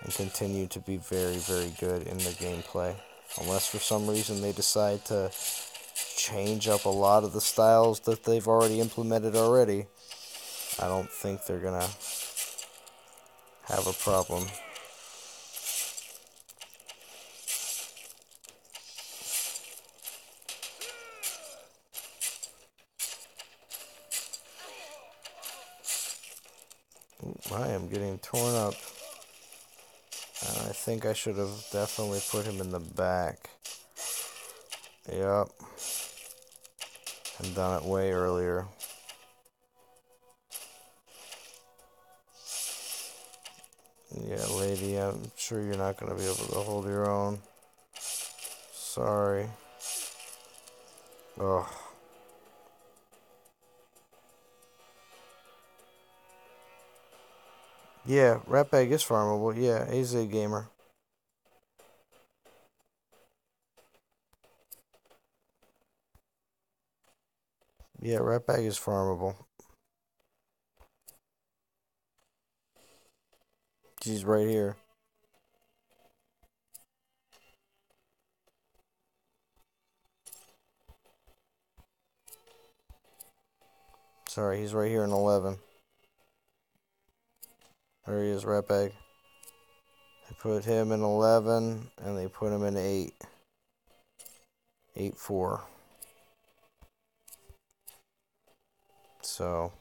[SPEAKER 2] and continue to be very, very good in the gameplay. Unless for some reason they decide to change up a lot of the styles that they've already implemented already, I don't think they're going to have a problem. I am getting torn up. And I think I should have definitely put him in the back. Yep. And done it way earlier. Yeah, lady, I'm sure you're not going to be able to hold your own. Sorry. Ugh. Yeah, Ratbag is farmable. Yeah, he's a gamer. Yeah, Ratbag is farmable. She's right here. Sorry, he's right here in 11. There he is, Ratbag. They put him in 11, and they put him in 8. 8-4. So.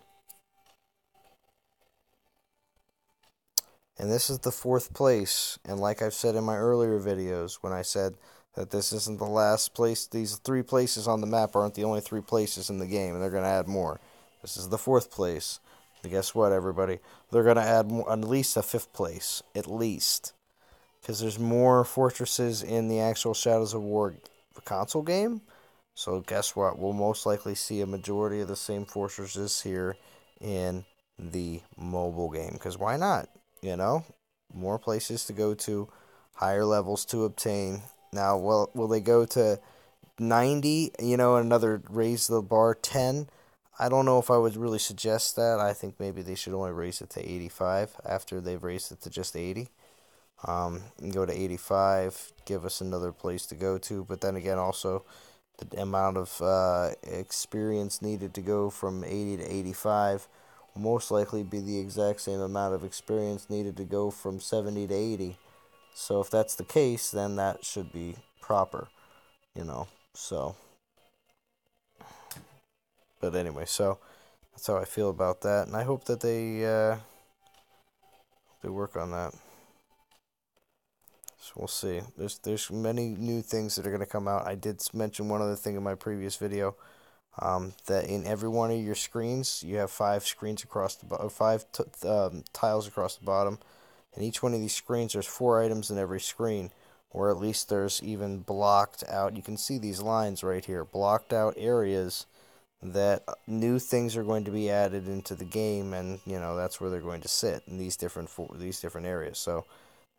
[SPEAKER 2] And this is the 4th place. And like I've said in my earlier videos, when I said that this isn't the last place, these 3 places on the map aren't the only 3 places in the game, and they're going to add more. This is the 4th place. And guess what, everybody? They're going to add at least a 5th place. At least. Because there's more fortresses in the actual Shadows of War console game. So guess what? We'll most likely see a majority of the same fortresses here in the mobile game. Because why not? More places to go to, higher levels to obtain. Now, will they go to 90, another raise the bar 10? I don't know if I would really suggest that. I think maybe they should only raise it to 85 after they've raised it to just 80. And go to 85, give us another place to go to. But then again, also, the amount of experience needed to go from 80 to 85 will most likely be the exact same amount of experience needed to go from 70 to 80. So if that's the case, then that should be proper, so. But anyway, so that's how I feel about that. And I hope that they work on that. So we'll see. There's many new things that are going to come out. I did mention one other thing in my previous video, that in every one of your screens you have 5 screens across the 5 tiles across the bottom. In each one of these screens, there's 4 items in every screen. or at least there's even blocked out. You can see these lines right here, blocked out areas that new things are going to be added into the game, and that's where they're going to sit in these different areas. So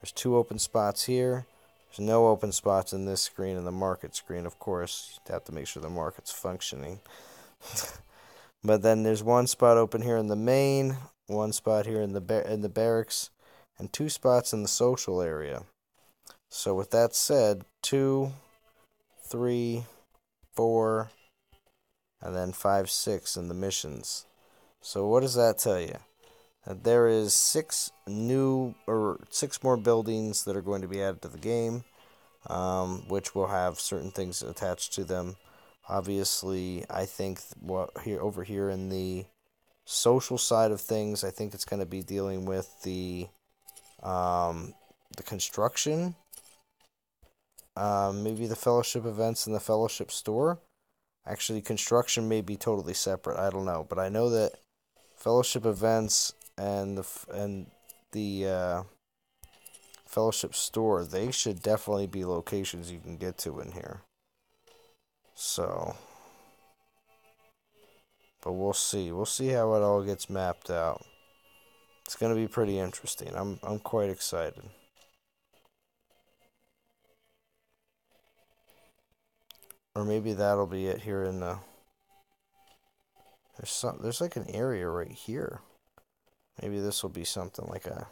[SPEAKER 2] there's 2 open spots here. There's no open spots in this screen, and the market screen, of course. You have to make sure the market's functioning. But then there's 1 spot open here in the main, 1 spot here in the barracks, and 2 spots in the social area. So with that said, 2, 3, 4, and then 5, 6 in the missions. So what does that tell you? That there is 6 more buildings that are going to be added to the game, which will have certain things attached to them. Obviously, I think over here in the social side of things, I think it's going to be dealing with the construction, maybe the fellowship events and the fellowship store. Actually, construction may be totally separate. I don't know, but I know that fellowship events and the fellowship store, they should definitely be locations you can get to in here. So, but we'll see. We'll see how it all gets mapped out. It's going to be pretty interesting. I'm quite excited. Or maybe that'll be it here in the... There's like an area right here. Maybe this will be something like I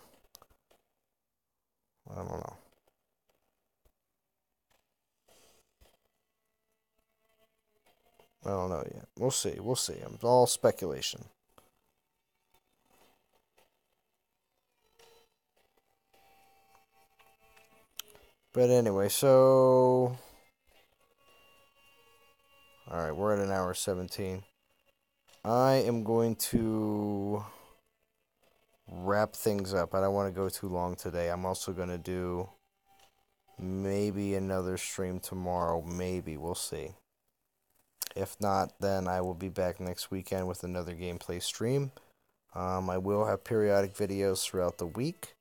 [SPEAKER 2] don't know. I don't know yet. We'll see. We'll see. It's all speculation. But anyway, so... Alright, we're at 1:17. I am going to wrap things up. I don't want to go too long today. I'm also going to do maybe another stream tomorrow. Maybe. We'll see. If not, then I will be back next weekend with another gameplay stream. I will have periodic videos throughout the week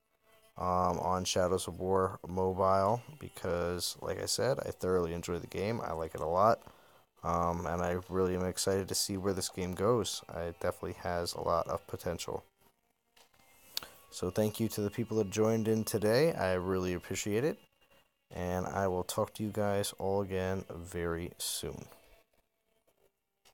[SPEAKER 2] on Shadows of War Mobile because, like I said, I thoroughly enjoy the game. I like it a lot. And I really am excited to see where this game goes. It definitely has a lot of potential. So thank you to the people that joined in today. I really appreciate it. And I will talk to you guys all again very soon.